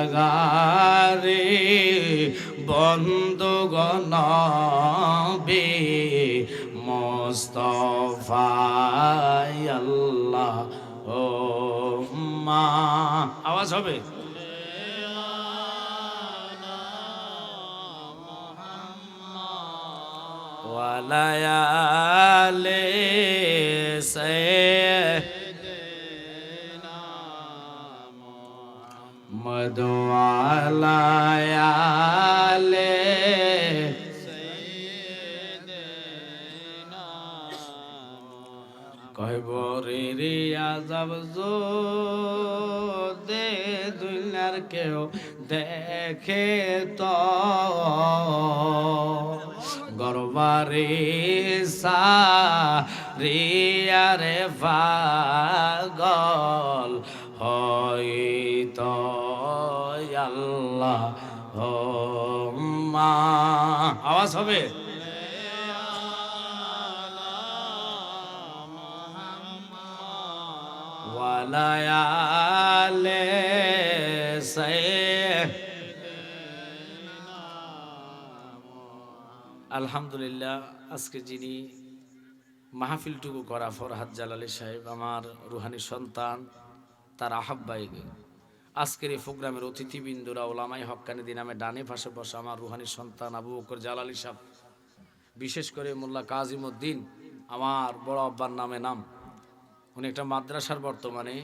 জাগারে বন্ধুগণ বে মুস্তাফা আল্লাহ ও মা আওয়াজ হবে ওয়ালায়ালে সাইয়্যিদিনা মুহাম্মদ ওয়ালায়ালে সাইয়্যিদিনা কয়বরে রে আযাব দে দুনিয়ার কেউ দেখে তো গরবারে সারিয়ারে পাগল হইতো আল্লাহ মা আওয়াজ হবে ওয়ালায়ালে আলহামদুলিল্লাহ আজকে যিনি মাহফিলটুকু করা ফরহাদ জালালী সাহেব আমার রুহানি সন্তান তার আহাব্বাই আজকের এই প্রোগ্রামের অতিথিবৃন্দরা ওলামাই হক্কানি দিন নামে ডানে পাশে বসা আমার রুহানি সন্তান আবু বকর জালালী সাহেব বিশেষ করে মোল্লা কাজিমউদ্দিন আমার বড় আব্বার নামে নাম উনি একটা মাদ্রাসার বর্তমানে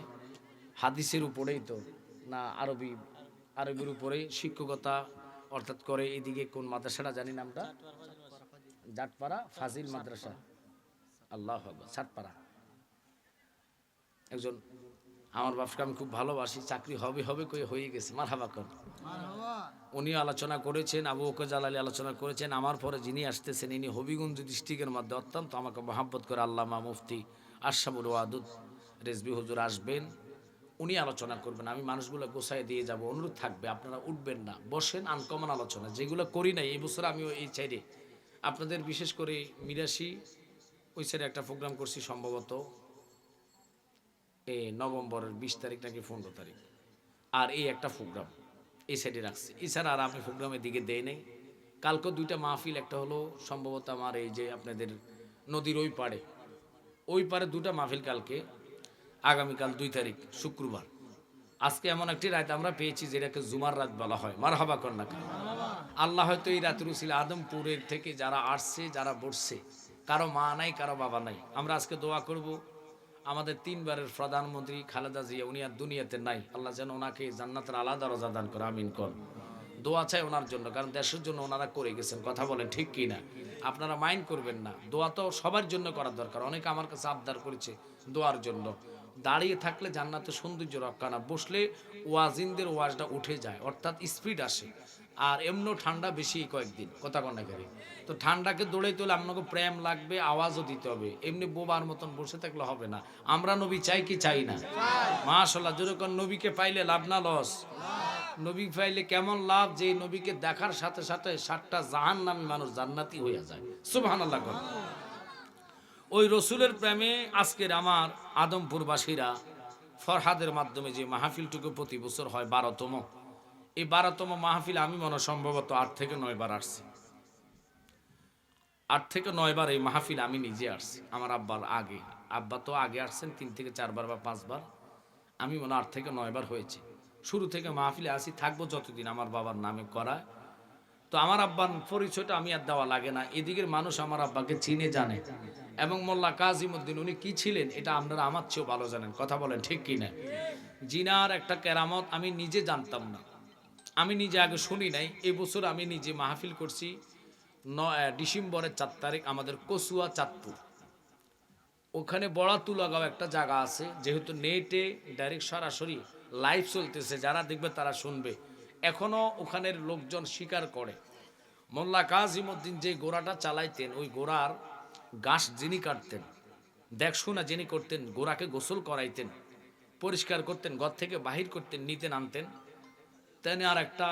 হাদিসের উপরেই তো না আরবির উপরেই শিক্ষকতা অর্থাৎ করে এদিকে কোন মাদ্রাসাটা জানি নামটা জাটপাড়া ফাজিল মাদ্রাসা আল্লাহু আকবার সাতপাড়া একজন আমার বাপকে আমি খুব ভালোবাসি চাকরি হবে কই হয়ে গেছে মারহাবা কর উনি আলোচনা করেছেন আবু বকর জালালী আলোচনা করেছেন আমার পরে যিনি আসতেছেন ইনি হবিগঞ্জ ডিস্ট্রিক্টের মধ্যে অত্যন্ত আমাকে মহাব্বত করে আল্লামা মুফতি আশরাফুল ওয়াদুদ রেজভী হুজুর আসবেন উনি আলোচনা করবেন আমি মানুষগুলো গোছায় দিয়ে যাব অনুরোধ থাকবে আপনারা উঠবেন না বসেন আনকমন আলোচনা যেগুলো করি নাই এই বছর আমিও এই চাইরে আপনাদের বিশেষ করে মিরাশি ওই সাইডে একটা প্রোগ্রাম করছি সম্ভবত এই নভেম্বরের 20 তারিখ নাকি 15 তারিখ আর এই একটা প্রোগ্রাম এই সাইডে রাখছি এছাড়া আর আমি প্রোগ্রামের দিকে দেই নাই কালকে দুইটা মাহফিল একটা হলো সম্ভবত আমার এই যে আপনাদের নদীর ওই পারে দুটা মাহফিল কালকে আগামীকাল 2 তারিখ শুক্রবার আজকে এমন একটি রাত আমরা পেয়েছি যেটাকে জুমার রাত বলা হয় মারহাবা কর না আল্লাহ হয়তো এই রাতের উসিলা আদমপুরের থেকে যারা আসছে যারা বসছে কারো মা নাই কারো বাবা নাই আমরা আজকে দোয়া করব আমাদের 3 বারের প্রধানমন্ত্রী খালেদা জিয়া উনি আর দুনিয়াতে নাই আল্লাহ যেন ওনাকে জান্নাতের আলা দরজা দান করে আমিন কর দোয়া চাই ওনার জন্য কারণ দেশের জন্য ওনারা করে গেছেন কথা বলেন ঠিক কি না আপনারা মাইন্ড করবেন না দোয়া তো সবার জন্য করার দরকার অনেকে আমার কাছে আবদার করেছে দোয়ার জন্য দাঁড়িয়ে থাকলে জান্নাতের সৌন্দর্য রক্ষা না বসলে ওয়াজিনদের ওয়াজটা উঠে যায় অর্থাৎ স্পিড আসে আর এমনও ঠান্ডা বেশি কয়েকদিন কথা কন্যা করে তো ঠান্ডাকে দৌড়াইতে হলে আপনাকে প্রেম লাগবে আওয়াজও দিতে হবে এমনি বোবার মতন বসে থাকলে হবে না আমরা নবী চাই কি চাই না মাশাআল্লাহ যেরকম নবীকে পাইলে লাভ না লস নবী পাইলে কেমন লাভ যে নবীকে দেখার সাথে সাথে 7টা জাহান্নামী মানুষ জান্নাতি হয়ে যায় সুবহানাল্লাহ ওই রসুলের প্রেমে আজকের আমার আদমপুরবাসীরা ফরহাদের মাধ্যমে যে মাহফিলটুকু প্রতি বছর হয় 12তম এই 12তম মাহফিল আমি মনে সম্ভবত 8 থেকে 9 বার আসছি 8 থেকে 9 বার এই মাহফিল আমি নিজে আসছি আমার আব্বার আগে আব্বা তো আগে আসছেন 3 থেকে 4 বার বা 5 বার আমি মনে 8 থেকে 9 বার হয়েছে শুরু থেকে মাহফিলে আসি থাকবো যতদিন আমার বাবার নামে করায় তো আমার আব্বার পরিচয়টা আমি আর দেওয়া লাগে না এদিকের মানুষ আমার আব্বাকে চিনে জানে এবং মোল্লা কাজিমউদ্দিন উনি কি ছিলেন এটা আপনারা আমার চেয়েও ভালো জানেন কথা বলেন ঠিক কি না জিনার একটা কেরামত আমি নিজে জানতাম না আমি নিজে আগে শুনি নাই এই বছর আমি নিজে মাহফিল করছি ডিসেম্বরের 4 তারিখ আমাদের কচুয়া চাঁদপুর ওখানে বড়াতুলাগাঁও একটা জায়গা আছে যেহেতু নেটে ডাইরেক্ট সরাসরি লাইভ চলতেছে যারা দেখবে তারা শুনবে এখনো ওখানের লোকজন স্বীকার করে মোল্লা কাজিমউদ্দিন যে গোড়াটা চালাইতেন ওই গোড়ার ঘাস যিনি কাটতেন দেখশোনা যিনি করতেন গোড়াকে গোসল করাইতেন পরিষ্কার করতেন ঘর থেকে বাহির করতেন নিতেন আনতেন তেনে আর একটা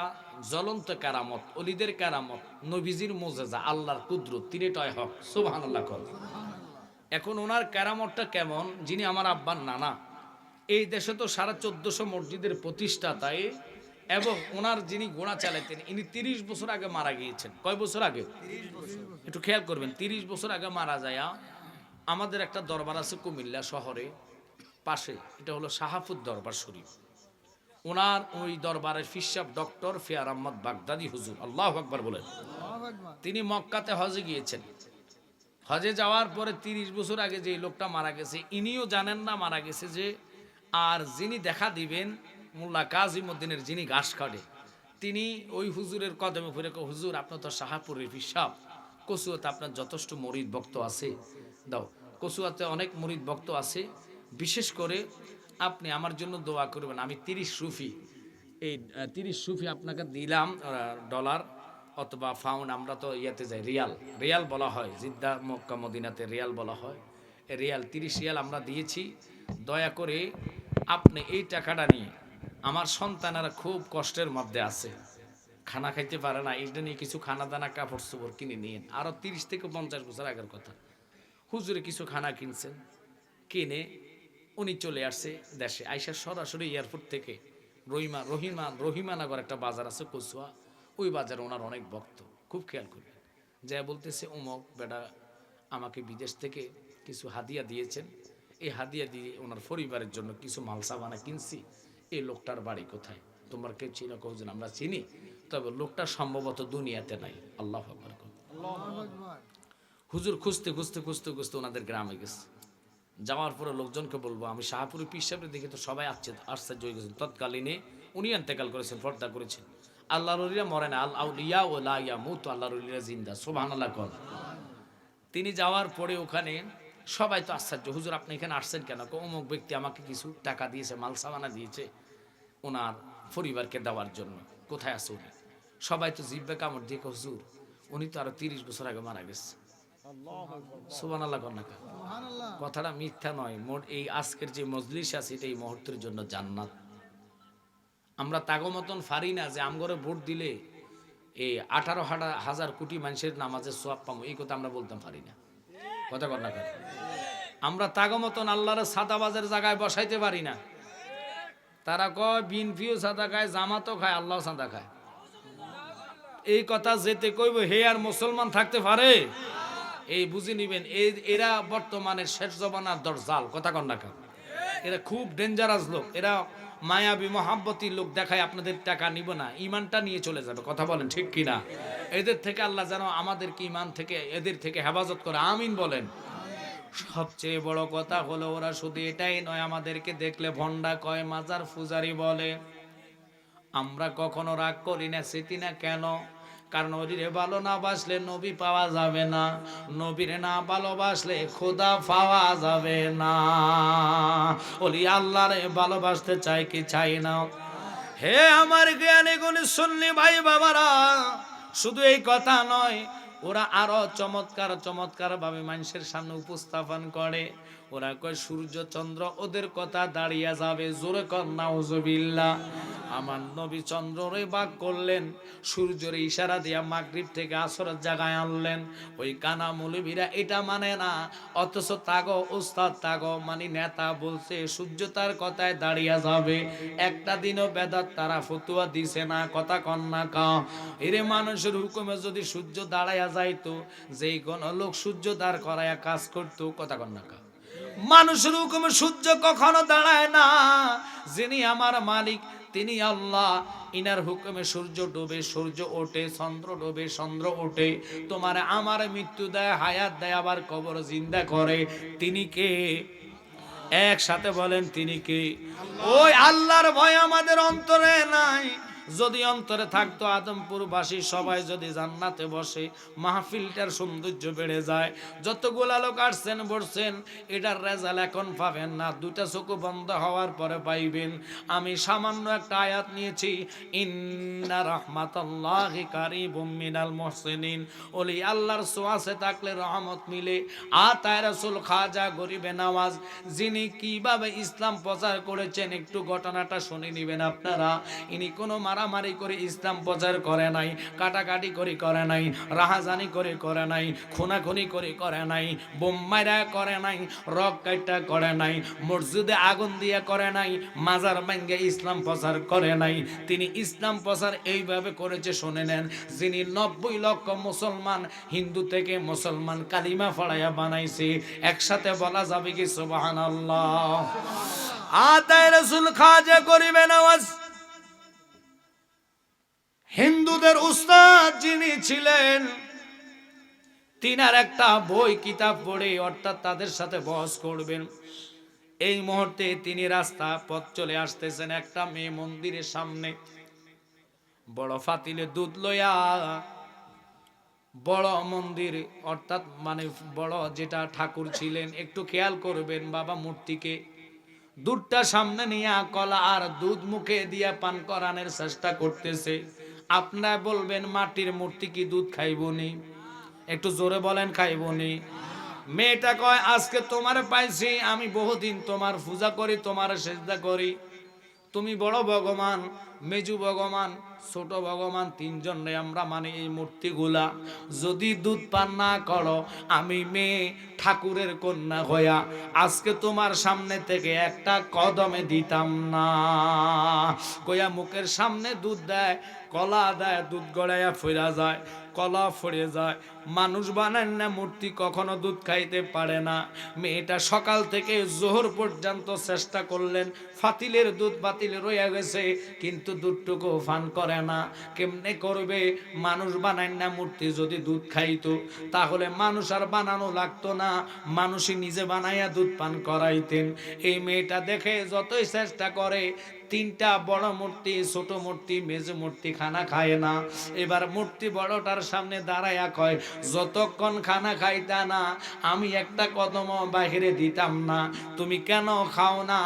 জ্বলন্ত কেরামত অলিদের কেরামত নবীজির মোজেজা আল্লাহর কুদরত তিনটাই হক সুবহানাল্লাহ কর এখন ওনার কেরামতটা কেমন, যিনি আমার আব্বার নানা, এই দেশে তো 1450 মসজিদের প্রতিষ্ঠাতায়, এবং ওনার যিনি গোড়া চালাতেন ইনি 30 বছর আগে মারা গিয়েছেন। কয় বছর আগে? একটু খেয়াল করবেন, 30 বছর আগে মারা যায়। আমাদের একটা দরবার আছে কুমিল্লা শহরে পাশে, এটা হলো শাহাফুদ দরবার শরীফ। ওনার ওই দরবারের ফিসাব ডক্টর ফিয়ার আহমদ বাগদাদি হুজুর, আল্লাহু আকবার বলেন। তিনি মক্কাতে হজে গিয়েছেন। হজে যাওয়ার পরে 30 বছর আগে যে লোকটা মারা গেছে ইনিও জানেন না মারা গেছে যে। আর যিনি দেখা দিবেন মোল্লা কাজিমউদ্দিনের, যিনি ঘাস কাটে, তিনি ওই হুজুরের কদমে পড়ে কয়, হুজুর আপনার তো শাহাপুরের ফিসাব, কচুয়াতে আপনার যথেষ্ট মরিদ ভক্ত আছে, দাও কচুয়াতে অনেক মরিদ ভক্ত আছে, বিশেষ করে আপনি আমার জন্য দোয়া করবেন। আমি 30 সুফি, এই 30 সুফি আপনাকে দিলাম, ডলার অথবা ফাউন্ড, আমরা তো ইয়াতে যাই রিয়াল, রিয়াল বলা হয়, জিদ্দা মক্কা মদিনাতে রিয়াল বলা হয়। রিয়াল 30 রিয়াল আমরা দিয়েছি, দয়া করে আপনি এই টাকাটা নিয়ে, আমার সন্তানেরা খুব কষ্টের মধ্যে আছে, খানা খাইতে পারে না, এইটা নিয়ে কিছু খানা দানা কাপড় চোপড় কিনে নিয়ে। আরও 30 থেকে 50 বছর আগের কথা, হুজুরে কিছু খানা কিনছেন, কিনে উনি চলে আসছে দেশে, আইসা সরাসরি এয়ারপোর্ট থেকে রহিমানগর একটা বাজার আছে কচুয়া, ওই বাজারে ওনার অনেক ভক্ত, খুব খেয়াল করবেন, যা বলতেছে অমুক বেটা আমাকে বিদেশ থেকে কিছু হাদিয়া দিয়েছেন, এই হাদিয়া দিয়ে ওনার পরিবারের জন্য কিছু মালসাবানা কিনছি, এই লোকটার বাড়ি কোথায়, তোমার কেউ চিনো? কজন আমরা চিনি, তবে লোকটা সম্ভবত দুনিয়াতে নাই। আল্লাহু আকবার। হুজুর খুঁজতে খুঁজতে খুঁজতে খুঁজতে ওনাদের গ্রামে গেছে, যাওয়ার পরে লোকজনকে বলবো আমি শাহপুরি পীর সাহেবের দেখে তো সবাই আশ্চর্য হয়ে গেছেন। তৎকালীনে উনি ইন্তেকাল করেছেন, পর্দা করেছেন। আল্লাহর ওলিরা মরে না, আল আউলিয়া ও লা ইয়ামুতু, আল্লাহর ওলিরা জিন্দা, সুবহানাল্লাহ কোন। তিনি যাওয়ার পরে ওখানে সবাই তো আশ্চর্য, হুজুর আপনি এখানে আসছেন কেন? অমুক ব্যক্তি আমাকে কিছু টাকা দিয়েছে, মাল সামানা দিয়েছে ওনার পরিবারকে দেওয়ার জন্য, কোথায় আছে উনি? সবাই তো জিব্বে কামড় দিয়ে, হুজুর উনি তো আরো 30 বছর আগে মারা গেছে। সুবহানাল্লাহ কোন না? কথাটা মিথ্যা নয়। মোট এই আজকের যে মজলিস আছে এটা এই মুহূর্তের জন্য জান্নাত। আমরা তাগো মতন ফারি না যে আমগরে ভোট দিলে এই 18,000 কোটি মানুষের নামাজের সওয়াব পাবো, এই কথা আমরা বলতাম পারি না। কথা কর না? আমরা তাগো মতন আল্লাহর সাদাবাজের জায়গায় বসাইতে পারি না। তারা কয় বিনফিও সাদা খায়, জামাতও খায়, আল্লাহ সাদা খায়। এই কথা যেতে কইব হে আর মুসলমান থাকতে পারে? এই বুঝে নিবেন, এরা বর্তমানে শেষ জমানার দরজাল। কথা কন না? এরা খুব ডেঞ্জারাস লোক, এরা মায়াবী মহাব্বতী লোক দেখায় আপনাদের টাকা নিব না, ইমানটা নিয়ে চলে যাবে। কথা বলেন ঠিক কিনা? এদের থেকে আল্লাহ যেন আমাদেরকে ইমান থেকে, এদের থেকে হেফাজত করে, আমিন বলেন। সবচেয়ে বড় কথা হলো ওরা শুধু এটাই নয়, আমাদেরকে দেখলে ভন্ডা কয়, মাজার পূজারি বলে। আমরা কখনো রাগ করি না, স্মৃতি না। কেন? কারণ ওরে ভালো না বাসলে নবী পাওয়া যাবে না, নবীরে না ভালোবাসলে খোদা পাওয়া যাবে না। ওলি আল্লাহরে ভালোবাসতে চাই কি চাই না? হে আমার জ্ঞানী গুণী সুন্নি ভাই বাবারা, শুধু এই কথা নয়, ওরা আরো চমৎকার চমৎকার ভাবে মানুষের সামনে উপস্থাপন করে। ওরা কয় সূর্য চন্দ্র ওদের কথা দাঁড়িয়ে যাবে। জোরে কর নাউজুবিল্লাহ। আমার নবী চন্দ্ররে বাক করলেন, সূর্যের ইশারা দিয়া মাগরিব থেকে আসরের জায়গায় আনলেন। ওই কানা মৌলবীরা এটা মানে না, অথচ তাগো উস্তাদ, তাগো মানে নেতা বলছে সূর্য তার কথায় দাঁড়িয়ে যাবে। একটা দিনও বেদাত তারা ফতুয়া দিছে না। কথা কন্যা কা এরে, মানুষের হুকুমে যদি সূর্য দাঁড়াইয়া যাইতো, যেই কোন লোক সূর্য দাঁড় করাইয়া কাজ করতো। কথা কন্যা কা মানুষের হুকুমে সূর্য কখনো দাঁড়ায় না। যিনি আমার মালিক তিনি আল্লাহ, ইনার হুকুমে সূর্য ডোবে, সূর্য ওঠে, চন্দ্র ডোবে, চন্দ্র ওঠে। তোমার আমার মৃত্যু দেয়, হায়াত দেয়, আবার কবর জিন্দা করে। তিনি কে? একসাথে বলেন তিনি কে? ওই আল্লাহর ভয় আমাদের অন্তরে নাই। যদি অন্তরে থাকতো, আদমপুরবাসী সবাই যদি জান্নাতে বসে, মাহফিলটার সৌন্দর্য বেড়ে যায়। যতগুলা লোক আসছেন বসছেন, এটার রেজাল্ট এখন পাবেন না, দুটা চোখ বন্ধ হওয়ার পরে পাইবেন। আমি সামান্য একটা আয়াত নিয়েছি, ইন্না রাহমাতাল্লাহি কারিবুম মিনাল মুহসিনিন। ওলি আল্লাহর ছোঁয়াচে থাকলে রহমত মিলে। আতায় রাসূল খাজা গরিবে নওয়াজ, যিনি কিভাবে ইসলাম প্রচার করেছেন, একটু ঘটনাটা শুনে নেবেন আপনারা। ইনি কোনো মারামারি করে ইসলাম প্রচার করে নাই, কাটাকাটি করে নাই, রাহাজানি করে নাই, খুনাখুনি করে নাই, বোম মাইরা করে নাই, রক কাইটা করে নাই, মসজিদে আগুন দিয়ে করে নাই, মাজার ভাঙ্গে ইসলাম প্রচার করে নাই। তিনি ইসলাম প্রচার এইভাবে করেছে, শুনে নেন। যিনি 90 লক্ষ মুসলমান, হিন্দু থেকে মুসলমান কালিমা পড়াইয়া বানাইছে, একসাথে বলা যাবে কি সুবহানাল্লাহ? আতায়ে রাসূল খাজা গরিবে নওয়াজ হিন্দুদের উস্তাদ যিনি ছিলেন, তিনার একটা বই কিতাব পড়ে অর্থাৎ তাদের সাথে বহস করবেন। এই মুহূর্তে তিনি রাস্তা পথ চলে আসতেছেন, একটা মেয়ে মন্দিরের সামনে বড় ফাতিলে দুধ লইয়া, বড় মন্দির অর্থাৎ মানে বড় যেটা ঠাকুর ছিলেন, একটু খেয়াল করবেন বাবা মূর্তিকে, দুধটা সামনে নিয়ে কলা আর দুধ মুখে দিয়া পান করানোর চেষ্টা করতেছে। আপনারা বলবেন মাটির মূর্তি কি দুধ খাইবনি? একটু জোরে বলেন খাইবনি? মেয়েটা কয় আজকে তোমার পাইছি, আমি বহুদিন তোমার পূজা করি, তোমার সেজদা করি, তুমি বড় ভগবান, মেজু ভগবান, ছোট ভগবান, তিনজনে আমরা মানে এই মূর্তিগুলা, যদি দুধ পান না করো আমি মেয়ে ঠাকুরের কন্যা হইয়া আজকে তোমার সামনে থেকে একটা কদমে দিতাম না। কইয়া মুখের সামনে দুধ দেয়, কলা দেয়, দুধ গড়াইয়া ফিরা যায়, কলা ফিরে যায়। মানুষ বানান না মূর্তি কখনো দুধ খাইতে পারে না। মেয়েটা সকাল থেকে জোহর পর্যন্ত চেষ্টা করলেন, ফাতিলের দুধ বাতিল রইয়া গেছে, কিন্তু দুধটুকু পান করে না। কেমনে করবে? মানুষ বানান না মূর্তি যদি দুধ খাইতো তাহলে মানুষ আর বানানো লাগতো না, মানুষই নিজে বানাইয়া দুধ পান করাইতেন। এই মেয়েটা দেখে যতই চেষ্টা করে, তিনটা বড় মূর্তি, ছোট মূর্তি, মেজ মূর্তি খানা খায় না। এবার মূর্তি বড়টার সামনে দাঁড়াইয়া কয়, যতক্ষণ খানা খাইতা না আমি একটা কদম বাহিরে দিতাম না, তুমি কেন খাও না?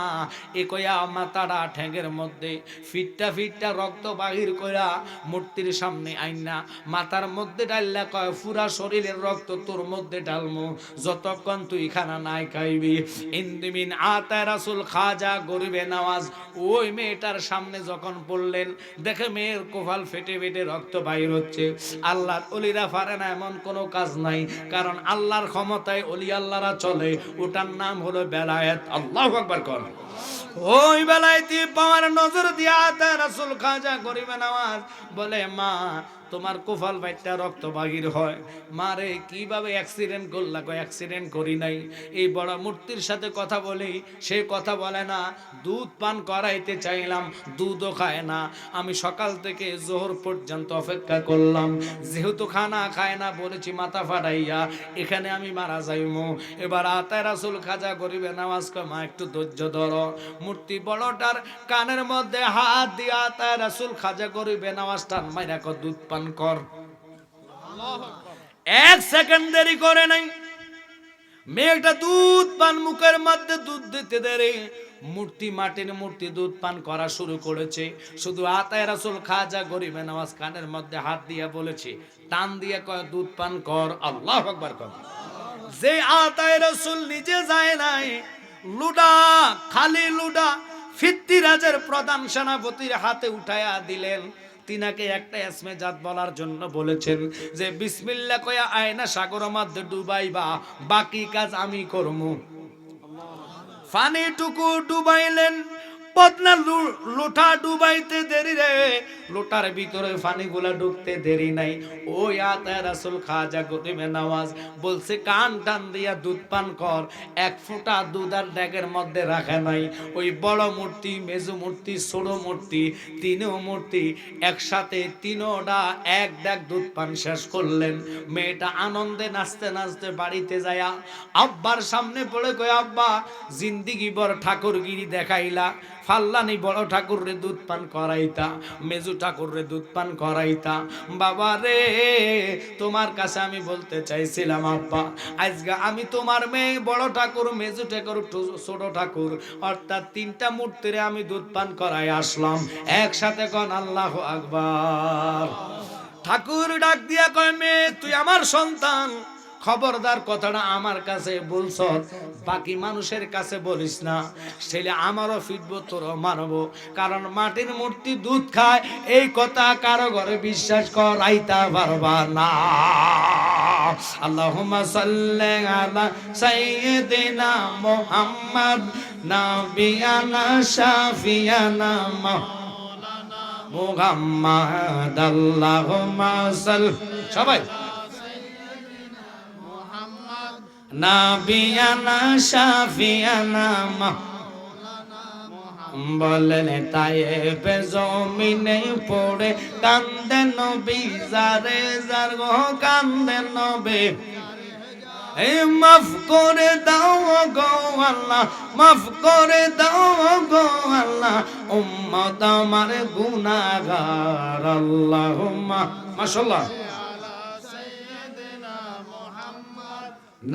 এ কইয়া মাথাটা ঠ্যাঙ্গের মধ্যে ফিটটা রক্ত বাহির কইরা মূর্তির সামনে আইনা মাথার মধ্যে ডাললা কয়, পুরা শরীরের রক্ত তোর মধ্যে ডালমু যতক্ষণ তুই খানা নাই খাইবি। ইন্দিমিন আতায়ে রাসূল খাজা গরিবে নওয়াজ ওই মেয়েটার সামনে যখন পড়লেন, দেখে মেয়ের কোফাল ফেটে ফেটে রক্ত বাইর হচ্ছে। আল্লাহর ওলিরা পারে না এমন কোনো কাজ নাই, কারণ আল্লাহর ক্ষমতায় ওলি আল্লাহরা চলে, ওটার নাম হলো বেলায়েত। আল্লাহু আকবার কর। ওই বেলায়েতি পাওয়ার নজর দিয়া আতায়ে রাসূল খাজা গরিবে নওয়াজ বলে, মা তোমার কোফাল বাইটটা রক্ত বাহির হয়। মারে কিভাবে অ্যাক্সিডেন্ট করলা? কয় অ্যাক্সিডেন্ট করি নাই, এই বড় মূর্তির সাথে কথা বলি, সে কথা বলে না, দুধ পান করাইতে চাইলাম, দুধও খায় না। আমি সকাল থেকে জোহর পর্যন্ত অপেক্ষা করলাম, যেহেতু খানা খায় না বলেছি মাথা ফাটাইয়া এখানে আমি মারা যাইমু। এবার আতায়ে রাসূল খাজা গরিবে নওয়াজ কয়, মা একটু ধৈর্য ধরো। মূর্তি বড়টার কানের মধ্যে হাত দিয়া আতায়ে রাসূল খাজা গরিবে নওয়াজ টান মাইরা কয়, দুধ পান কর। এক সেকেন্ড দেরি করে নাই, মেয়েটা দুধ পান মুখের মধ্যে দুধ দিতে দেরি, মূর্তি মাটির মূর্তি দুধ পান করা শুরু করেছে। শুধু আতায়ে রাসূল খাজা গরিবে নওয়াজ কানের মধ্যে হাত দিয়ে বলেছে, টান দিয়ে কয় দুধ পান কর। আল্লাহু আকবার কর। যে আতায়ে রাসূল নিজে যায় নাই, লুডা খালি লুডা ফিত্তিরাজের প্রধান সেনাপতির হাতে উঠায়া দিলেন। তিনাকে একটা এসমে জাত বলার জন্য বলেছেন যে বিসমিল্লাহ কয়া আয়না সাগর মধ্যে ডুবাইবা, বাকি কাজ আমি করবো। পানিটুকু ডুবাইলেন, বদনা লোটা ডুবাইতে দেরি রে, লোটার ভিতরে পানিগুলা ঢুকতে দেরি নাই। ওই আতায়ে রাসূল খাজা গরিবে নওয়াজ বলছে, কান টান দিয়া দুধ পান কর। এক ফোঁটা দুধ আর ড্যাগের মধ্যে রাখে নাই। ওই বড় মূর্তি, মেজু মূর্তি, ছোট মূর্তি, তিনও মূর্তি একসাথে তিনোটা এক ড্যাগ দুধ পান শেষ করলেন। মেয়েটা আনন্দে নাচতে নাচতে বাড়িতে যায়া আব্বার সামনে পড়ে কয়, আব্বা জিন্দিগি ভর ঠাকুরগিরি দেখাইলা, ফাল্লানি বড় ঠাকুর রে দুধ পান করাইতা, মেজু ঠাকুর রে দুধ পান করাইতা। বাবা রে, তোমার কাছে আমি বলতে চাইছিলাম আব্বা, আজকে আমি তোমার মেয়ে বড় ঠাকুর, মেজু ঠাকুর, ছোট ঠাকুর অর্থাৎ তিনটা মূর্তিরে আমি দুধ পান করাই আসলাম। একসাথে কোন আল্লাহু আকবার। ঠাকুর ডাক দিয়া কয়, মেয়ে তুই আমার সন্তান। খবরদার কথাটা আমার কাছে বলছ, বাকি মানুষের কাছে বলিস না, ছেলে আমারও ফিটবো তোরও মানবো। কারণ মাটির মূর্তি দুধ খায়, এই কথা কারো ঘরে বিশ্বাস করাইতে পারবা না। আল্লাহুম্মা সাল্লি আলা সাইয়্যিদিনা মুহাম্মদ নাবিয়ানা শাফিয়ানা মুহাম্মদ। আল্লাহুম্মা সাল্লি, সবাই নাবিয়ানা শাফিয়ানা বলেন। তায়েব জমিনে পড়ে কান্দে নবী, যারে যার গো কান্দে নবী। এই মাফ করে দাও গো আল্লাহ, মাফ করে দাও গো আল্লাহ, উম্মত আমার গুনাহগার। আল্লাহুম্মা মাশাআল্লাহ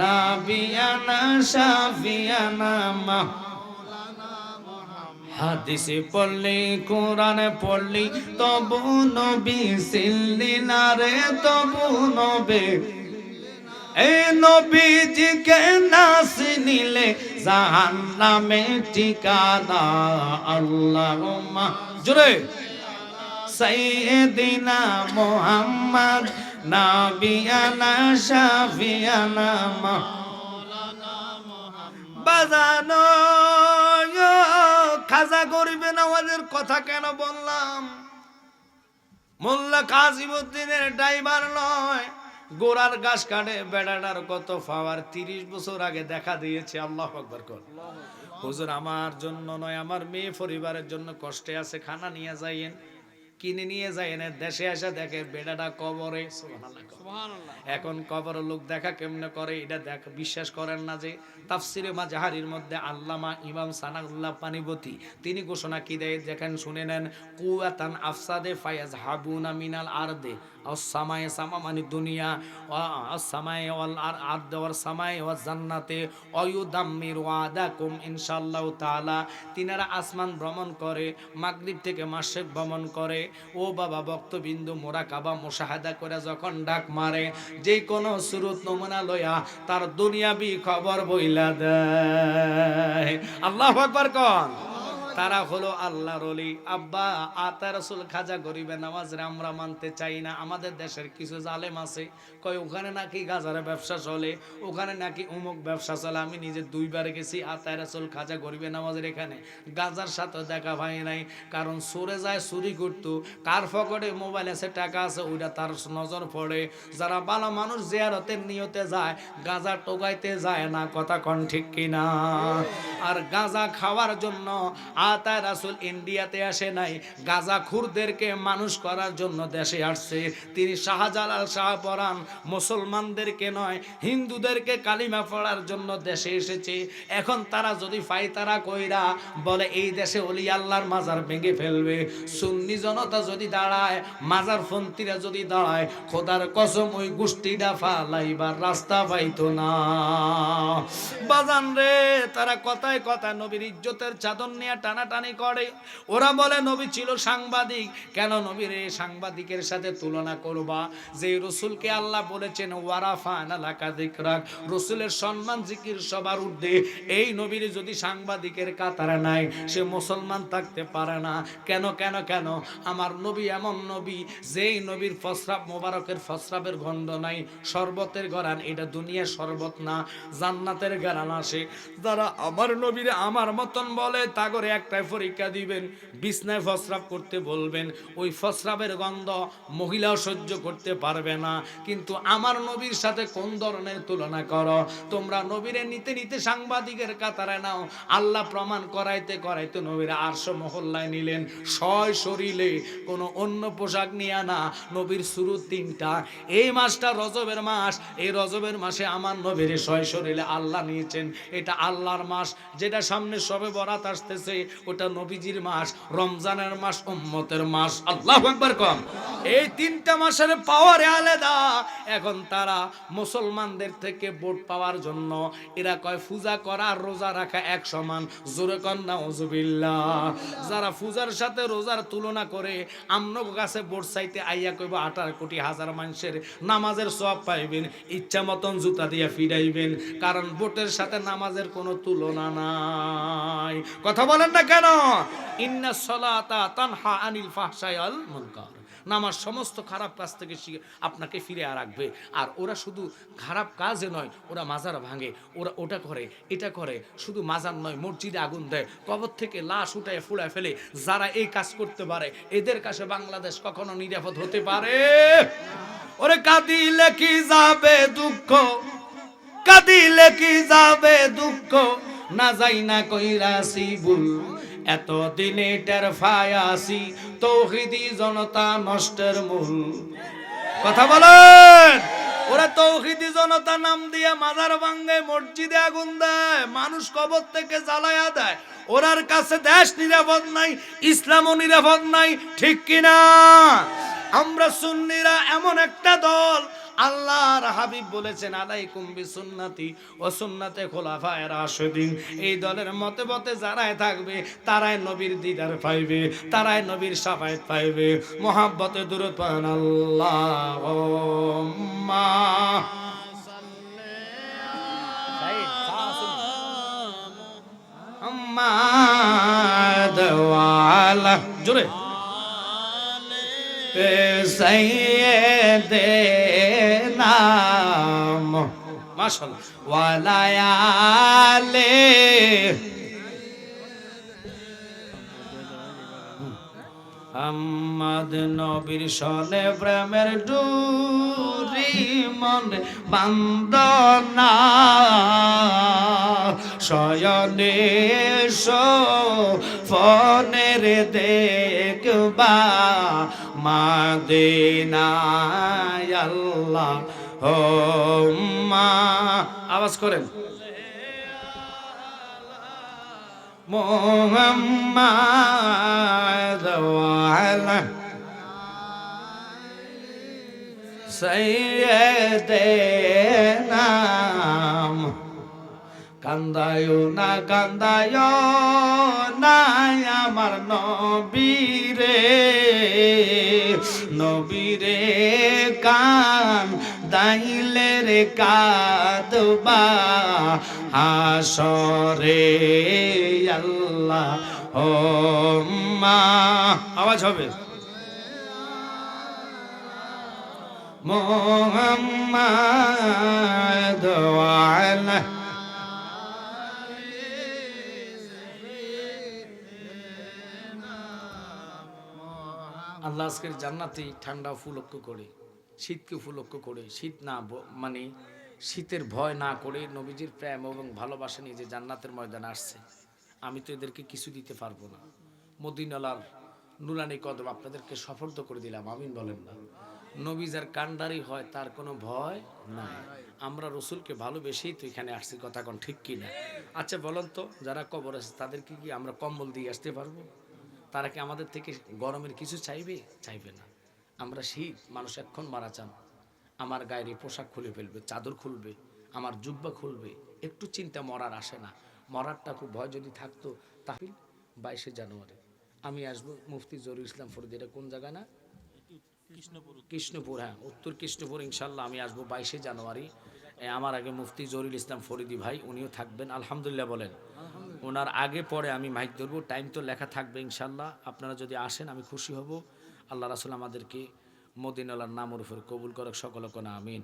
নাবিয়ানা শাফিয়ানা হাদিসে পড়লি কোরআনে পড়লি তবু নবী চিনলি না রে, তবু নবী। এই নবীজিকে না চিনিলে জাহান্নামে ঠিকানা। আল্লাহুম্মা জোরে সাইয়্যিদিনা মুহাম্মদ নাবিয়ানা শাফিয়ানা বাজানো। খাজা গরিবে নওয়াজের কথা কেন বললাম? মোল্লা কাসিমউদ্দিনের ড্রাইভার নয়, গোড়ার ঘাস কাটে, বেড়াটার কত পাওয়ার 30 বছর আগে দেখা দিয়েছে। আল্লাহু আকবার কর। হুজুর আমার জন্য নয়, আমার মেয়ে পরিবারের জন্য কষ্টে আছে, খানা নিয়ে যাইয়েন। কিনে নিয়ে যাইয়েন। দেশে এসে দেখে বেড়াটা কবরে। সুবহানাল্লাহ। এখন কবরের লোক দেখা কেমনে করে এটা দেখ, বিশ্বাস করেন না যে তাফসিরে মাজাহারির মধ্যে আল্লামা ইমাম সানাউল্লাহ পানিপতি তিনি ঘোষণা কি দেয় দেখেন, শুনে নেন। কুওয়াতান আফসাদে ফায়াজ হাবুনা মিনাল আরদে আস-সামায়ে, সামা মানে দুনিয়া, আস-সামায়ে ওয়াল আরদ ওয়াল সামায়ে ওয়াজ জান্নাতে ওয়ায়ুদাম্মিরু আদাকুম ইনশাআল্লাহু তাআলা। তিনারা আসমান ভ্রমণ করে, মাগরিব থেকে মাশরিক ভ্রমণ করে। ও বাবা ভক্তবিন্দু, মুরাকাবা মুশাহাদা করে যখন ডাক মারে, যে কোনো সুরত নমুনা লয়া তার দুনিয়াবি খবর বইলা দেয়। আল্লাহু আকবার কোন। তারা হলো আল্লাহর ওলি। আব্বা আতা রাসূল খাজা গরিবে নওয়াজরে আমরা মানতে চাই না। আমাদের দেশের কিছু জালেম আছে, কয় ওখানে নাকি গাজারের ব্যবসা চলে, ওখানে নাকি অমুক ব্যবসা চলে। আমি নিজে 2 বার গেছি আতা রাসূল খাজা গরিবে নওয়াজের এখানে, গাজার সাথে দেখা পাই নাই। কারণ চোরে যায় চুরি করতো, কার পকেটে মোবাইল আছে টাকা আছে ওইটা তার নজর পড়ে। যারা ভালো মানুষ জিয়ারতের নিয়তে যায়, গাজা টোকাইতে যায় না। কথা কোন ঠিক কিনা? আর গাজা খাওয়ার জন্য আতা রাসূল ইন্ডিয়াতে আসে নাই, গাজা খুরদেরকে মানুষ করার জন্য দেশে আসছে। তিনি শাহজালাল শাহপরান মুসলমানদেরকে নয়, হিন্দুদেরকে কালিমা পড়ার জন্য দেশে এসেছে। এখন তারা যদি ফাইতারা কইরা বলে এই দেশে ওলি আল্লাহর মাজার ভেঙে ফেলবে, সুন্নি জনতা যদি দাঁড়ায়, মাজার ফন্তিরা যদি দাঁড়ায়, খোদার কসম ওই গোষ্ঠীটা ফালাইবার রাস্তা পাইতো না। বাজান রে, তারা কথায় কথা নবীর ইজ্জতের চাদর নিয়ে টানাটানি করে। ওরা বলে নবী ছিল সাংবাদিক। কেন নবীর এই সাংবাদিকের সাথে তুলনা করবা? যে রসুলকে আল্লাহ বলেছেন ওয়ারাফানা লাকা যিকরাক, রসুলের সম্মান জিকির সবার ঊর্ধ্বে। এই নবীর যদি সাংবাদিকের কাতারে নাই, সে মুসলমান থাকতে পারে না। কেন কেন কেন? আমার নবী এমন নবী, যেই নবীর ফসরাব মোবারকের ফসরাবের গন্ধ নাই। শরবতের গরান, এটা দুনিয়ার শরবত না, জান্নাতের গরান আসে। যারা আমার নবীরে আমার মতন বলে, তাগরে একটাই পরীক্ষা দিবেন, বিছনায় ফসরাব করতে বলবেন, ওই ফসরাবের গন্ধ মহিলাও সহ্য করতে পারবে না। কিন্তু আমার নবীর সাথে কোন ধরনের তুলনা করো তোমরা? নবীরে নিতে নিতে সাংবাদিকের কাতারে নাও। আল্লাহ প্রমাণ করাইতে করাইতে নবীর আরশ মহল্লায় নিলেন, সয় শরীরে কোনো অন্য পোশাক নিয়ে না। নবীর শুরু 3টা। এই মাসটা রজবের মাস, এই রজবের মাসে আমার নবীর সয় শরীরে আল্লাহ নিয়েছেন। এটা আল্লাহর মাস, যেটা সামনে সবে বরাত আসতেছে। ওটা নবীজির মাস, রমজানের মাস, উম্মতের মাস। আল্লাহু আকবার কম। এই তিনটা মাসের পাওয়ারে আলাদা। এখন তারা মুসলমানদের থেকে ভোট পাওয়ার জন্য এরা কয় পূজা করা আর রোজা রাখা এক সমান। জোরে কন নাউজুবিল্লাহ। যারা পূজার সাথে রোজার তুলনা করে আমনগো কাছে ভোট চাইতে আইয়া কইব 18 কোটি হাজার মানুষের নামাজের সওয়াব পাইবেন, ইচ্ছা মতন জুতা দিয়া ফিরাইবেন, কারণ ভোটের সাথে নামাজের কোনো তুলনা নাই। কথা বলেন না কেন? ইন্না সলাতা তানহা আনিল ফাহশাই ওয়াল মুনকার। নামাজ সমস্ত খারাপ কাজ থেকে আপনাকে ফিরে রাখবে। আর ওরা শুধু খারাপ কাজে নয়, ওরা মাজার ভাঙে, ওরা ওটা করে এটা করে, শুধু মাজার নয়, মসজিদে আগুন দেয়, কবর থেকে লাশ উঠায় ফুলায় ফেলে। যারা এই কাজ করতে পারে এদের কাছে বাংলাদেশ কখনো নিরাপদ হতে পারে? ওরে কাঁদিলে কি যাবে দুঃখ, কাঁদিলে কি যাবে দুঃখ, না যাই না কইরাছি ভুল, এত দিনে টের ফায়াসি তৌহিদি জনতা নষ্টের মূল। কথা বলেন। ওরা তৌহিদি জনতা নাম দিয়ে মাজার ভাঙে, মসজিদে আগুন দেয়, মানুষ কবর থেকে জ্বালায়া দেয়। ওরার কাছে দেশ নিরাপদ নাই, ইসলামও নিরাপদ নাই, ঠিক কিনা? আমরা সুন্নিরা এমন একটা দল, আল্লাহর হাবিব বলেছেন আলাইকুম বিসুন্নতি ওয়া সুন্নাতে খুলাফায়ে রাশিদিন। এই দলের মতে মতে যারাই থাকবে তারাই নবীর দিদার পাইবে, তারাই নবীর শাফায়াত পাইবে। মুহাব্বতে দুরূদ পড়েন আল্লাহুম্মা সাল্লি জোরে সাইয়্যিদিনা মাশাআল্লাহ ওয়ালায়ালে আম্মাদ নবীর সনে প্রেমের ডুরি মনে বান্দনা শয়নে ফনের দেখবা মাদিনায় আল্লাহ হুম্মা। আওয়াজ করেন মুহাম্মাদ ওয়ালা সাইয়্যিদিনা। কান্দায়ো না কান্দায়ো না আমার নবীরে, নবীরে কান দাইলে রে কাদবা হাসরে আল্লাহ হুম্মা। আওয়াজ হবে মুহাম্মাদ ওয়ালা আল্লাহ আজকের জান্নাতে ঠান্ডা উপলক্ষ করে, শীতকে উপলক্ষ করে, শীত না মানে শীতের ভয় না করে নবীজির প্রেম এবং ভালোবাসা নিয়ে যে জান্নাতের ময়দানে আসছে, আমি তো এদেরকে কিছু দিতে পারবো না। মদিনালার নুরানি কদম আপনাদেরকে সফর্দ করে দিলাম, আমিন বলেন না? নবী যার কান্ডারি হয় তার কোনো ভয় নাই। আমরা রসুলকে ভালোবেসেই তো এখানে আসছি, কথা কোন ঠিক কিনা? আচ্ছা বলেন তো, যারা কবর আছে তাদেরকে কি আমরা কম্বল দিয়ে আসতে পারবো? তারা কি আমাদের থেকে গরমের কিছু চাইবে? চাইবে না। আমরা শীত, মানুষ এক্ষণ মারা চান, আমার গায়ের পোশাক খুলে ফেলবে, চাদর খুলবে, আমার জুব্বা খুলবে, একটু চিন্তা মরার আসে না। মরারটা খুব ভয় যদি থাকতো তাহলে 22শে জানুয়ারি আমি আসবো মুফতি জহুরুল ইসলাম ফরিদ, এটা কোন জায়গা না? কৃষ্ণপুর, হ্যাঁ উত্তর কৃষ্ণপুর। ইনশাল্লাহ আমি আসবো 22শে জানুয়ারি। আমার আগে মুফতি জহুরুল ইসলাম ফরিদি ভাই উনিও থাকবেন, আলহামদুলিল্লাহ বলেন। ওনার আগে পরে আমি মাইক ধরবো, টাইম তো লেখা থাকবে ইনশাল্লাহ। আপনারা যদি আসেন আমি খুশি হব। আল্লাহ রাসূল আমাদেরকে মদিনার নামের উপর কবুল করক, সকলে কোন আমিন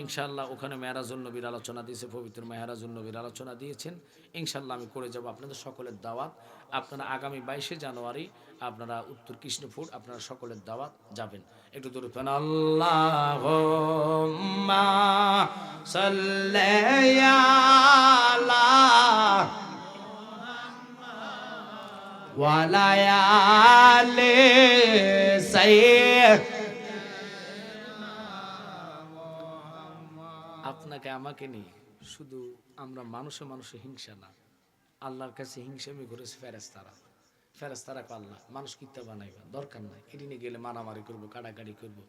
ইনশাল্লাহ। ওখানে মেহরাজুন নবীর আলোচনা দিয়েছে, পবিত্র মেহরাজুন নবীর আলোচনা দিয়েছেন। ইনশাল্লাহ আমি করে যাব, আপনাদের সকলের দাওয়াত। আপনারা আগামী 22শে জানুয়ারি আপনারা উত্তর কৃষ্ণপুর, আপনারা সকলের দাওয়াত যাবেন। একটু দূরে পেন আল্লাহুম্মা সাল্লি আলা ওয়ালায়ালে সাইয়্যিদ। আপনাকে আমাকে নিয়ে শুধু আমরা মানুষে মানুষে হিংসা না, আল্লাহর কাছে হিংসামি করেছে ফেরেশতারা। ফেরেশতারা আল্লাহ মানুষ কিত্তা বানাইবা, দরকার নাই, এদিনে গেলে মারামারি করবো, কাটাকাটি করবো।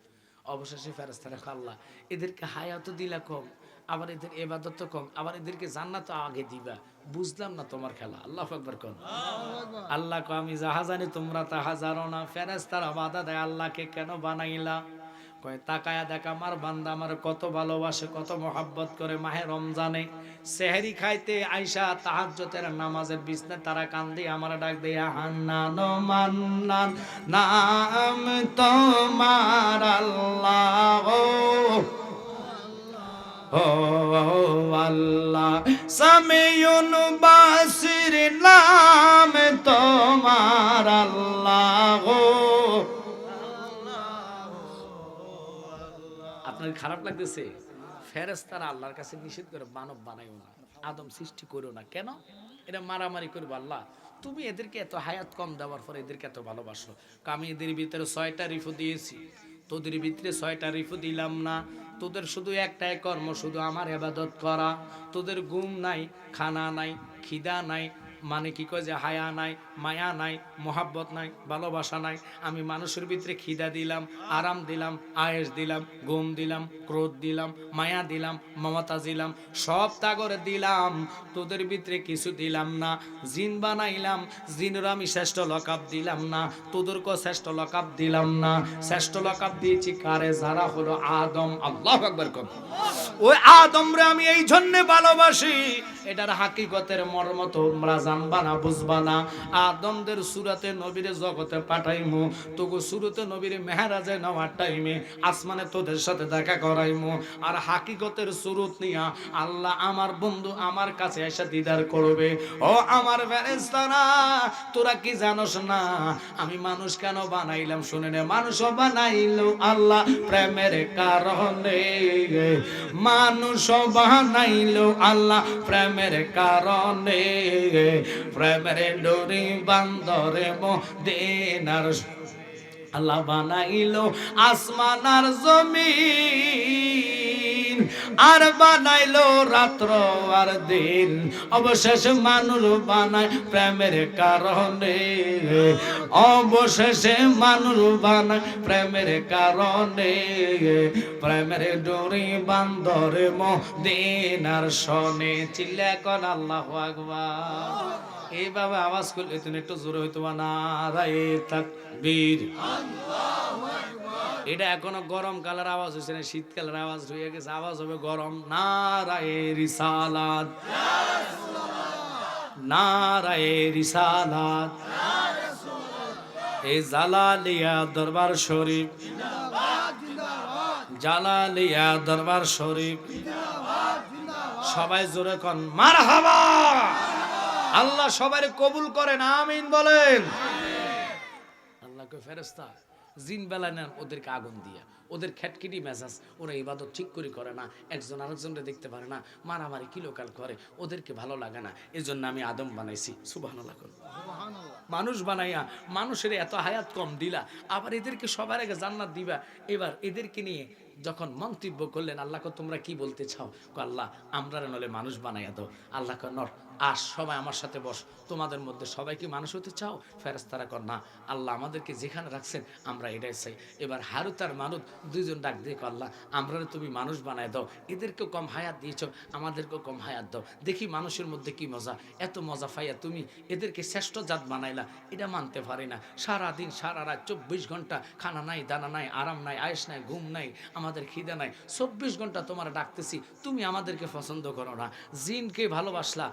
অবশেষে ফেরেশতারা আল্লাহ এদেরকে হায়াতও দিলা কম, আবার এদের ইবাদত কম, আবার এদেরকে জান্নাত আগে দিবা, বুঝলাম না তোমার খেলা। আল্লাহু আকবার কোন। আল্লাহ কো আমি যাহা জানি তোমরা তাহা জানো না। ফেরেশতারা বাধা দেয় আল্লাহকে কেন বানাইলা? কয় তাকায়া দেখ আমার বান্দা আমার কত ভালোবাসে, কত মহাব্বত করে। মাহে রমজানে সেহরি খাইতে আইসা তাহাজ্জুদের নামাজের বিছনায় তারা কান্দে, আমার ডাক দেয়া হান্নান মান্নান নাম তোমার আল্লাহ ও আল্লাহ, সামিউন বাসির নাম তোমার আল্লাহ। আপনার খারাপ লাগতেছে? ফেরেশতারা আল্লাহর কাছে নিষেধ করে মানব বানাইও না, আদম সৃষ্টি করো না। কেন? এটা মারামারি করবো। আল্লাহ তুমি এদেরকে এত হায়াত কম দেওয়ার পর এদেরকে এত ভালোবাসো। আমি এদের ভিতরে 6টা রিফু দিয়েছি, তোদের ভিতরে 6টা রিফু দিলাম না। তোদের শুধু একটাই কর্ম, শুধু আমার ইবাদত করা। তোদের ঘুম নাই, খানা নাই, খিদা নাই, মানে কি কয় যে হায়া নাই, মায়া নাই, মোহাব্বত নাই, ভালোবাসা নাই। আমি মানুষের ভিতরে খিদা দিলাম, আরাম দিলাম, আয়েশ দিলাম, ঘুম দিলাম, ক্রোধ দিলাম, মায়া দিলাম, মমতা দিলাম, সব তাগরে দিলাম। তোদের ভিতরে কিছু দিলাম না। জিন বানাইলাম, জিনের আমি শ্রেষ্ঠ লকাব দিলাম না, তোদেরকেও শ্রেষ্ঠ লকাব দিলাম না। শ্রেষ্ঠ লকাব দিয়েছি কারে? যারা হলো আদম। আল্লাহু আকবার কর। ওই আদম রে আমি এই জন্য ভালোবাসি, এটার হাকিকতের মর্ম তোমরা জানবা না, বুঝবা না। আদমদের সুরাতে নবীরে জগতে পাঠাইমু, তোগো সুরতে নবীরে মেহরাজে নেওয়ার টাইমে আসমানে তোদের সাথে দেখা করাইমু। আর হাকিকতের সুরত নিয়া আল্লাহ আমার বন্ধু আমার কাছে এসে দিদার করবে। ও আমার ফেরেশতারা, তোরা কি জানোস না আমি মানুষ কেন বানাইলাম? শুনে নে, মানুষও বানাইলো আল্লাহ প্রেমের কারণে। মানুষও বানাইলো আল্লাহ প্রেমের কারণে। প্রেমের ডোরি বান্দরে মদিনার আল্লাহ বানাইলো আসমান আর জমিন, আর বানাইলো রাত্র আর দিন। অবশেষে মানুষ বানায় প্রেমের কারণে। অবশেষে মানুষ বানায় প্রেমের কারণে। প্রেমের ডোরি বান্দরে মদিনার শনে। চিল্লা কর আল্লাহু আকবার। এইভাবে আওয়াজ করলে তুমি একটু জোরে হইতো না। নারায়ে তাকবীর। এটা এখনো গরম কালের আওয়াজ হয়েছে না, শীতকালের আওয়াজ হয়ে গেছে, আওয়াজ হবে গরম। নারায়ে রিসালাত, নারায়ে রিসালাত। এই জালালিয়া দরবার শরীফ, জালালিয়া দরবার শরীফ। সবাই জোরে কন মারহাবা। আল্লাহ সবাই কবুল করেন, আমিন বলেন। আল্লাহকে ফেরেশতা জিন বেলা নেন ওদেরকে আগুন দিয়া, ওদের খেটকিটি মেজাজ, ওরা ইবাদত ঠিক করে না, একজন আরেকজনকে দেখতে পারে না, মারামারি কিলোকাল করে, ওদেরকে ভালো লাগে না। এই জন্য আমি আদম বানাইছি। সুবহানাল্লাহ। মানুষ বানাইয়া মানুষের এত হায়াত কম দিলা, আবার এদেরকে সবার আগে জান্নাত দিবা। এবার এদেরকে নিয়ে যখন মন্তব্য করলেন, আল্লাহকে তোমরা কি বলতে চাও? আল্লাহ আমরা নলে মানুষ বানাইয়া দাও। আল্লাহ নর আর সবাই আমার সাথে বস, তোমাদের মধ্যে সবাই কি মানুষ হতে চাও? ফেরেশতারা কর না, আল্লাহ আমাদেরকে যেখানে রাখছেন আমরা এটাই চাই। এবার হারুত আর মারুত দুইজন ডাক দিয়ে আল্লাহ আমরা তুমি মানুষ বানায় দাও, এদেরকেও কম হায়াত দিয়েছ, আমাদেরকেও কম হায়াত দাও, দেখি মানুষের মধ্যে কি মজা। এত মজা পাইয়া তুমি এদেরকে শ্রেষ্ঠ জাত বানাইলা, এটা মানতে পারি না। সারাদিন সারা রাত 24 ঘন্টা খানা নাই, দানা নাই, আরাম নাই, আয়েশ নাই, ঘুম নাই, আমাদের খিদা নাই, 24 ঘন্টা তোমার ডাকতেছি, তুমি আমাদেরকে পছন্দ করো না। জিনকে ভালোবাসলা,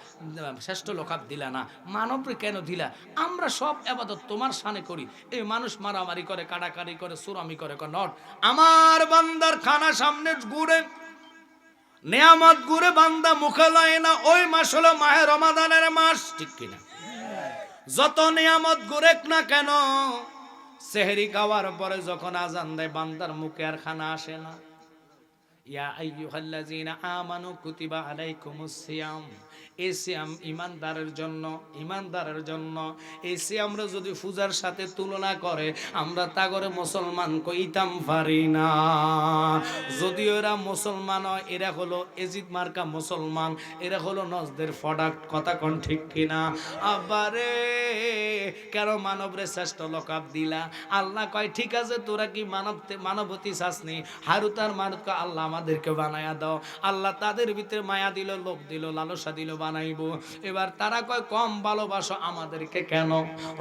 শ্রেষ্ঠ লোকাব দিলা না, মানবরে কেন দিলা? আমরা সব ইবাদত তোমার শানে করি, এই মানুষ মারামারি করে, কাটাকাটি করে, সুরামি করে, নট আমার বান্দার খানা সামনে ঘুরে নিয়ামত ঘুরে বান্দা মুখে লয় না। ওই মাস হলো মাহে রমাদানের মাস, ঠিক কিনা? যত নিয়ামত ঘুরেক না কেন, সেহরি খাওয়ার পরে যখন আজান দেয় বান্দার মুখে আর খানা আসে না। ইয়া আইয়ুহাল্লাযীনা আমানু কুতিবা আলাইকুমুস সিয়াম, এই সিয়াম ইমানদারের জন্য, ইমানদারের জন্য। এই সিয়ামরা যদি পূজার সাথে তুলনা করে আমরা তা করে মুসলমান কইতাম পারি না। যদিও এরা মুসলমান হয়, এরা হলো এজিদ মার্কা মুসলমান, এরা হলো নজদের প্রোডাক্ট। কথা কোন ঠিক কিনা? আবারে কেন মানবরে শ্রেষ্ঠ লকাব দিলা? আল্লাহ কয় ঠিক আছে, তোরা কি মানবতী চাসনি? হারুত আর মারুত আল্লাহ আমাদেরকে বানায়া দাও। আল্লাহ তাদের ভিতরে মায়া দিল, লোভ দিল, লালসা দিল, বানাইবো। এবার তারা কয় কম ভালোবাসো আমাদেরকে কেন?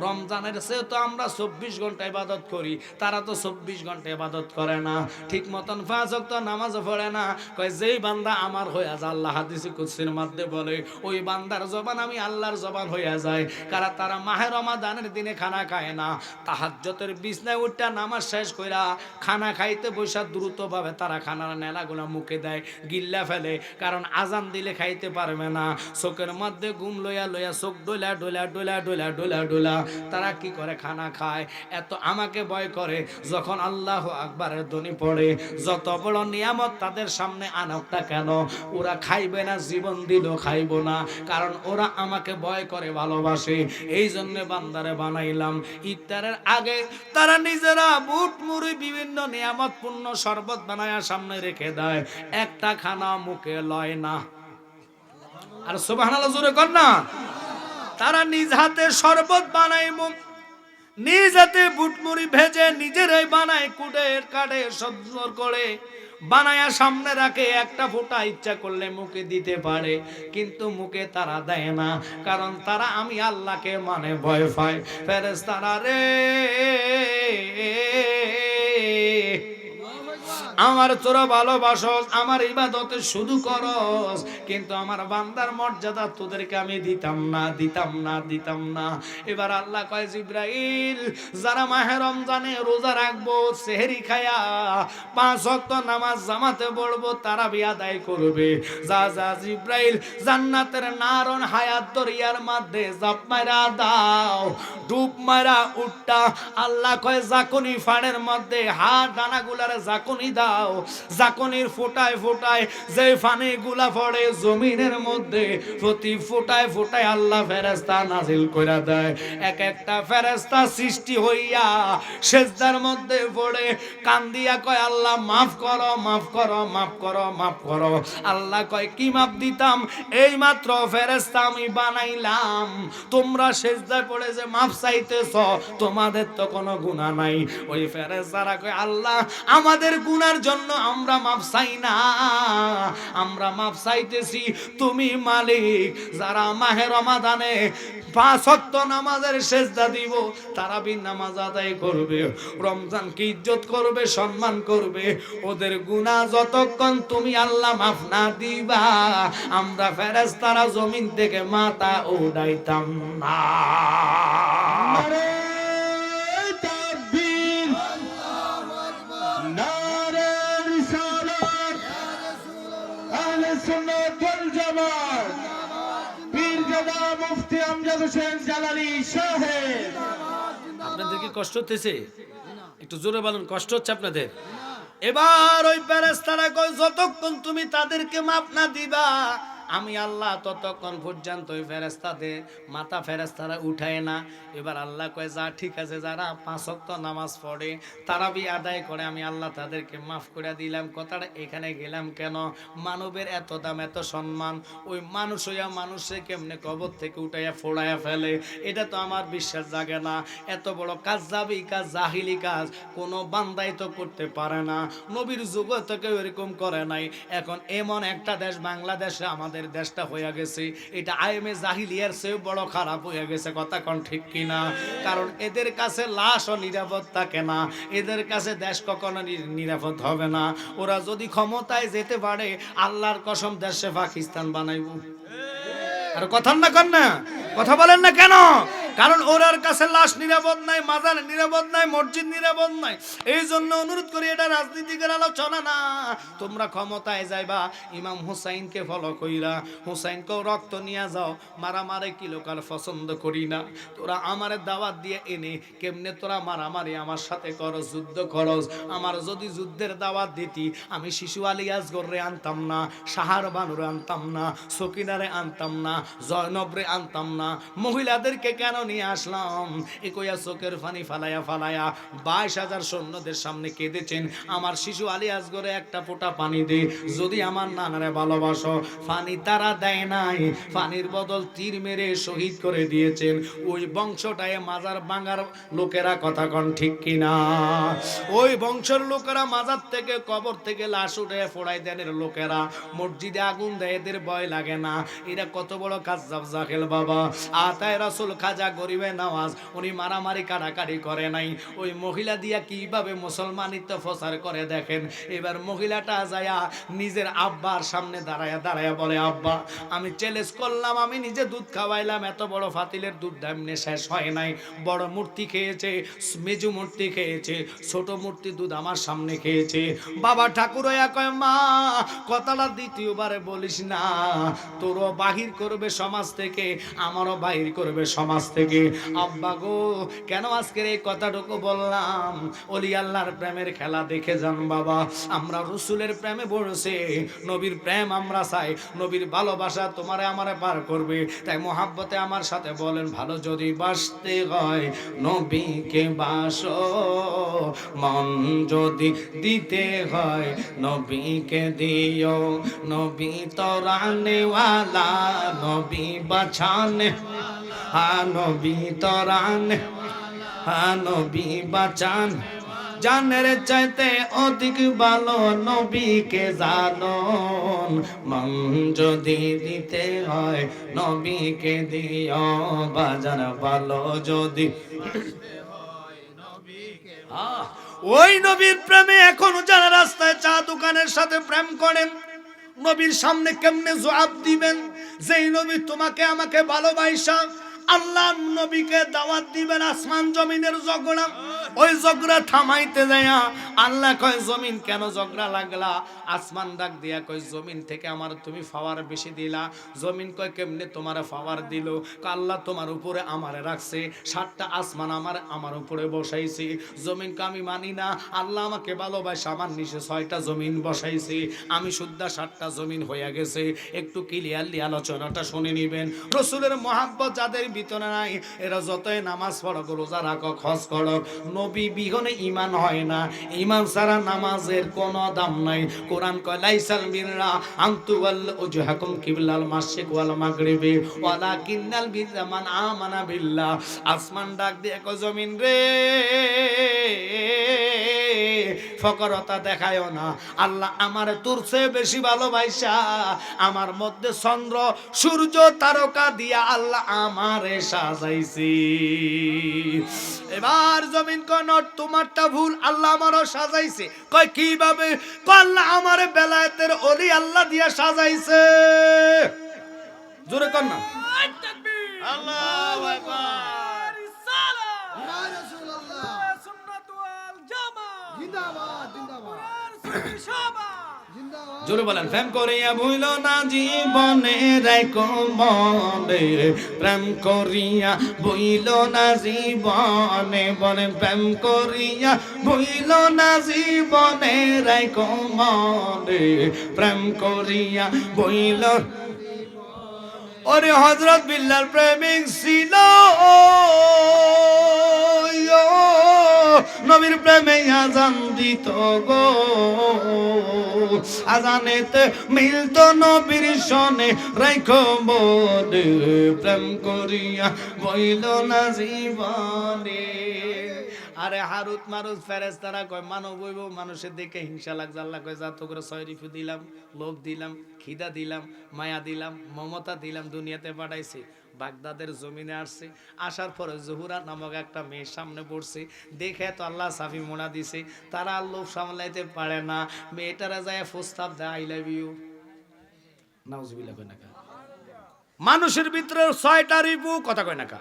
রমজানের সে তো আমরা 24 ঘন্টা ইবাদত করি, তারা তো 24 ঘন্টা ইবাদত করে না, ঠিক মতন 5 ওয়াক্ত নামাজও পড়ে না। কয় যেই বান্দা আমার হইয়া যায়, আল্লাহ হাদিসে কুদসির মধ্যে বলে ওই বান্দার জবান আমি আল্লাহর জবান হইয়া যায়। কারণ তারা মাহে রমাদানের দিনে খানা খায় না, তাহাজ্জুদের বিছনায় উঠা নামাজ শেষ কইরা খানা খাইতে বসা দ্রুতভাবে তারা খানার নেলাগুলা মুখে দেয়, গিল্লা ফেলে, কারণ আজান দিলে খাইতে পারবে না। চোখের মধ্যে ঘুম লইয়া লইয়া চোখ ডোলা ডোলা ডোলা ডোলা ডোলা ডোলা তারা কি করে খানা খায়। এত আমাকে ভয় করে যখন আল্লাহু আকবারের ধ্বনি পড়ে, যত বড় নিয়ামত তাদের সামনে আনকটা কেন, ওরা খাইবে না, জীবন দিল খাইব না, কারণ ওরা আমাকে ভয় করে, ভালোবাসে। এই জন্য বান্দারে বানাইলাম। ইফতারের আগে তারা নিজেরা বুট মুড়ি বিভিন্ন নিয়ামত পূর্ণ শরবত বানায়া সামনে রেখে দেয়, একটা খানা মুখে লয় না। আর সুবহানাল্লাহ জোরে কর না। তারা নিজ হাতে শরবত বানাইব, নিজ হাতে বুটমুড়ি ভেজে নিজেরাই বানায়, কুটে কাটে সুন্দর করে বানায়া সামনে রাখে, একটা ফোঁটা ইচ্ছা করলে মুখে দিতে পারে, কিন্তু মুখে তারা দেয় না, কারণ তারা আমি আল্লাহকে মানে ভয় পায়। ফেরেশতারা রে আমার তোরা ভালোবাসস, আমার ইবাদতে শুধু করস, কিন্তু আমার বান্দার মর্যাদা তোদেরকে আমি দিতাম না, দিতাম না, দিতাম না। এবার আল্লাহ কয় জিবরাইল, যারা মাহে রমজানে রোজা রাখবো, সেহরি খায়া 5 ওয়াক্ত নামাজ জামাতে পড়বো, তারা আদায় করবে। যা যা জিবরাইল জান্নাতের নারন হায়াত দরিয়ার মধ্যে জাপ মারা দাও, ডুব মারা উঠটা। আল্লাহ কয় জাকুনি ফাড়ের মধ্যে হাত ডানাগুলারে জাকুনি দাও, জাকুনির ফোটায় ফোটায় যে পানি গুলা পড়ে জমিনের মধ্যে, প্রতি ফোটায় ফোটায় আল্লাহ ফেরেশতা নাজিল কইরা দেয়। এক একটা ফেরেশতা সৃষ্টি হইয়া সিজদার মধ্যে পড়ে কান্দিয়া কয় আল্লাহ মাফ করো, মাফ করো, মাফ করো, মাফ করো। আল্লাহ কয় কি মাফ দিতাম? এই মাত্র ফেরেশতা আমি বানাইলাম, তোমরা সিজদায় পড়ে যে মাফ চাইতেছ, তোমাদের তো কোনো গুনাহ নাই। ওই ফেরেশতারা কয় আল্লাহ আমাদের গুনার জন্য আমরা মাফ চাই না, আমরা মাফ চাইতেছি তুমি মালিক। যারা মাহে রমাদানে 5 ওয়াক্ত নামাজের সিজদা দিব, তারাবি নামাজ আদায় করবে, রমজানকে ইজ্জত করবে, সম্মান করবে, ওদের গুনাহ যতক্ষণ তুমি আল্লাহ মাফ না দিবা, আমরা ফেরেশতারা জমিন থেকে মাথা উঠাইতাম না। আপনাদের কি কষ্ট হতেছে? একটু জোরে বলুন, কষ্ট হচ্ছে আপনাদের? এবার ওই ফেরেশতারা কয় যতক্ষণ তুমি তাদেরকে মাফ না দিবা, আমি আল্লাহ ততক্ষণ পর্যন্ত ওই ফেরেশতাদের মাথা ফেরেশতারা উঠায় না। এবার আল্লাহ কয় যা ঠিক আছে, যারা 5 ওয়াক্ত নামাজ পড়ে, তারাবি আদায় করে, আমি আল্লাহ তাদেরকে মাফ করে দিলাম। কথাটা এখানে গেলাম কেন? মানবের এত দাম, এত সম্মান, ওই মানুষ হইয়া মানুষে কেমনে কবর থেকে উঠাইয়া ফোড়াইয়া ফেলে, এটা তো আমার বিশ্বাস জাগে না। এত বড় কাজ, যাবি কাজ, জাহিলি কাজ কোনো বান্দাই তো করতে পারে না, নবীর যুগ থেকে এরকম করে নাই। এখন এমন একটা দেশ বাংলাদেশে আমাদের দেশটা হয়ে গেছে, এটা আইএমএ জাহিলিয়ার চেয়ে বড় খারাপ হয়ে গেছে। কথা কোন ঠিক কিনা? কারণ এদের কাছে লাশও নিরাপদ থাকে না, এদের কাছে দেশ কখনো নিরাপদ হবে না। ওরা যদি ক্ষমতায় যেতে পারে, আল্লাহর কসম দেশে পাকিস্তান বানাইব। আর কথা না কর না, কথা বলেন না কেন? কারণ ওরার কাছে লাশ নিরাপদ নাই, মাজার নিরাপদ নাই, মসজিদ নিরাপদ নাই। এই জন্য অনুরোধ করি, এটা রাজনীতিকের আলোচনা না। তোমরা ক্ষমতায় যাইবা, ইমাম হুসাইনকে ফলো কইরা হুসাইনকেও রক্ত নিয়ে যাও। মারামারি কি লোকাল পছন্দ করি না। তোরা আমারে দাওয়াত দিয়ে এনে কেমনে তোরা মারামারি আমার সাথে করস, যুদ্ধ করস। আমার যদি যুদ্ধের দাওয়াত দিতি, আমি শিশু আলী আসগরে আনতাম না, সাহার বানুরে আনতাম না, সকিনারে আনতাম না, জয়নবরে আনতাম না। মহিলাদেরকে কেন নিয়ে আসলাম? একইয়া চোখের পানি ফালাইয়া ফালাইয়া 22,000 সৈন্যদের সামনে কেঁদেছেন। আমার শিশু আলী আসগরে একটা ফোঁটা পানি দে, যদি আমার নানারে ভালোবাসো। পানি তারা দেয় নাই, পানির বদল তীর মেরে শহীদ করে দিয়েছেন। ওই বংশটায় মাজার ভাঙার লোকেরা, কথা কন ঠিক কিনা? ওই বংশের লোকেরা মাজার থেকে, কবর থেকে লাশ উঠে ফোড়াই দেনের লোকেরা মসজিদে আগুন দেয়, এদের ভয় লাগে না। এরা কত বড় কাজ্জাব জাহেল বাবা। আতায় রাসূল খাজা গরিবে নওয়াজ, উনি মারামারি কাড়াকাড়ি করে নাই। ওই মহিলা দিয়া কিভাবে মুসলমানিত্ব প্রচার করে দেখেন। এবার মহিলাটা যায়া নিজের আব্বার সামনে দাঁড়ায়া দাঁড়ায়া বলে, আব্বা আমি চ্যালেঞ্জ করলাম, আমি নিজে দুধ খাওয়াইলাম, এত বড় ফাতিলের দুধ এমনি শেষ হয় নাই। বড় মূর্তি খেয়েছে, মেজু মূর্তি খেয়েছে, ছোট মূর্তি দুধ আমার সামনে খেয়েছে। বাবা ঠাকুর কয়, মা কথাটা দ্বিতীয়বারে বলিস না, তোরও বাহির করবে সমাজ থেকে, আমারও বাহির করবে সমাজ থেকে। আব্বা গো, কেন আজকের এই কথাটুকু বললাম? ওলি আল্লাহর প্রেমের খেলা দেখে যান বাবা। আমরা রসুলের প্রেমে পড়ছে, নবীর প্রেম আমরা চাই, নবীর ভালোবাসা তোমারে আমারে পার করবে। তাই মোহাব্বতে আমার সাথে বলেন, ভালো যদি বাসতে হয় নবীকে বাসো, মন যদি দিতে হয় নবীকে দিও। নবী তরানেওয়ালা, নবী বাঁচানে, হ্যাঁ নবী তরানে, হ্যাঁ নবী বাঁচান। জানের চাইতে অধিক ভালো নবীকে জানো, মন যদি দিতে হয় নবীকে দিও। বাজার ভালো যদি, ওই নবীর প্রেমে এখনো যারা রাস্তায় চা দোকানের সাথে প্রেম করেন, নবীর সামনে কেমনে জবাব দিবেন? যেই নবী তোমাকে আমাকে ভালোবাসা আল্লাহ নবীকে দাওয়াত দিবেন আসমান জমিনের ঝগড়া, ওই ঝগড়া থামাইতে যায় আল্লাহ কয়, জমিন কেন ঝগড়া লাগলা? আসমান ডাক দিয়া কয়, জমিন থেকে আমার তুমি পাওয়ার বেশি দিলা। জমিন কয়, কেমনে তোমার পাওয়ার দিল? আল্লাহ তোমার উপরে আমারে রাখছে, 7টা আসমান আমার উপরে বসাইছে। জমিনকে আমি মানি না, আল্লাহ আমাকে ভালোবাসে আমার নিচে 6টা জমিন বসাইছে, আমি শুদ্ধা 7টা জমিন হয়ে গেছে। একটু ক্লিয়ারলি আলোচনাটা শুনে নিবেন। রসুলের মহাব্বত যাদের ভিতরে নাই, এরা যতই নামাজ পড়ো, রোজা রাখো, হজ করো, নবী বিহনে ঈমান হয় না। ঈমান ছাড়া নামাজের কোনো দাম নাই। কোরআন কয়, লাইসাল বিররা আনতুওয়াল ওয়াজহাকুম কিবলাল মাশরিক ওয়াল মাগরিবি ওয়ালাকিন্নাল বিররা মান আমানা বিল্লাহ। আসমান ডাক দিয়ে কয়, জমিন রে ফকরতা দেখায়ও না। আল্লাহ আমার তোর চেয়ে বেশি ভালোবাসা, আমার মধ্যে চন্দ্র সূর্য তারকা দিয়া আল্লাহ আমারে সাজাইছি। এবার জমিন কয়, নট তোমারটা ভুল, আল্লাহ আমারও সাজাইছে। কয় কিভাবে? কয় আল্লাহ আমারে বেলায়েতের ওলি আল্লাহ দিয়া সাজাইছে। জোরে কর না, আল্লাহু আকবার। ইয়া রাসূলুল্লাহ, সুন্নাত ওয়াল জামাত জিন্দাবাদ, জিন্দাবাদ, জিন্দাবাদ। জোরে বলেন, প্রেম করিয়া ভুইল না জীবনে রাখো মনে, প্রেম করিয়া ভুইল না জীবনে, বলেন প্রেম করিয়া ভুইল না জীবনে রাখো মনে, প্রেম করিয়া ভুইল। ওরে হযরত বিল্লাল প্রেমিক ছিল, নবীর প্রেমে আজান দিত গো, আজানেতে মিলত নবীর সনে রাখো মনে, প্রেম করিয়া বইল না জীবনে। আরে হারুত মারুত ফেরেশতারা কয়, মানব হইব, মানুষের দেখে হিংসা লাগছে। আল্লাহ কয়, যা তো করে 6 রিফু দিলাম, লোভ দিলাম, খিদা দিলাম, মায়া দিলাম, মমতা দিলাম, দুনিয়াতে পাঠাইছি। বাগদাদের জমিনে আসছে, আসার পরে জহুরা নামক একটা মেয়ের সামনে পড়ছে, দেখে তো আল্লাহ সাফি মোনা দিছে, তারা লোভ সামলাইতে পারে না, মেয়েটারা যায় প্রস্তাব দেয়, আই লাভ ইউ। নাউজুবিল্লাহ কয় না কা? মানুষের ভিতরে 6টা রিপু, কথা কয় না কা?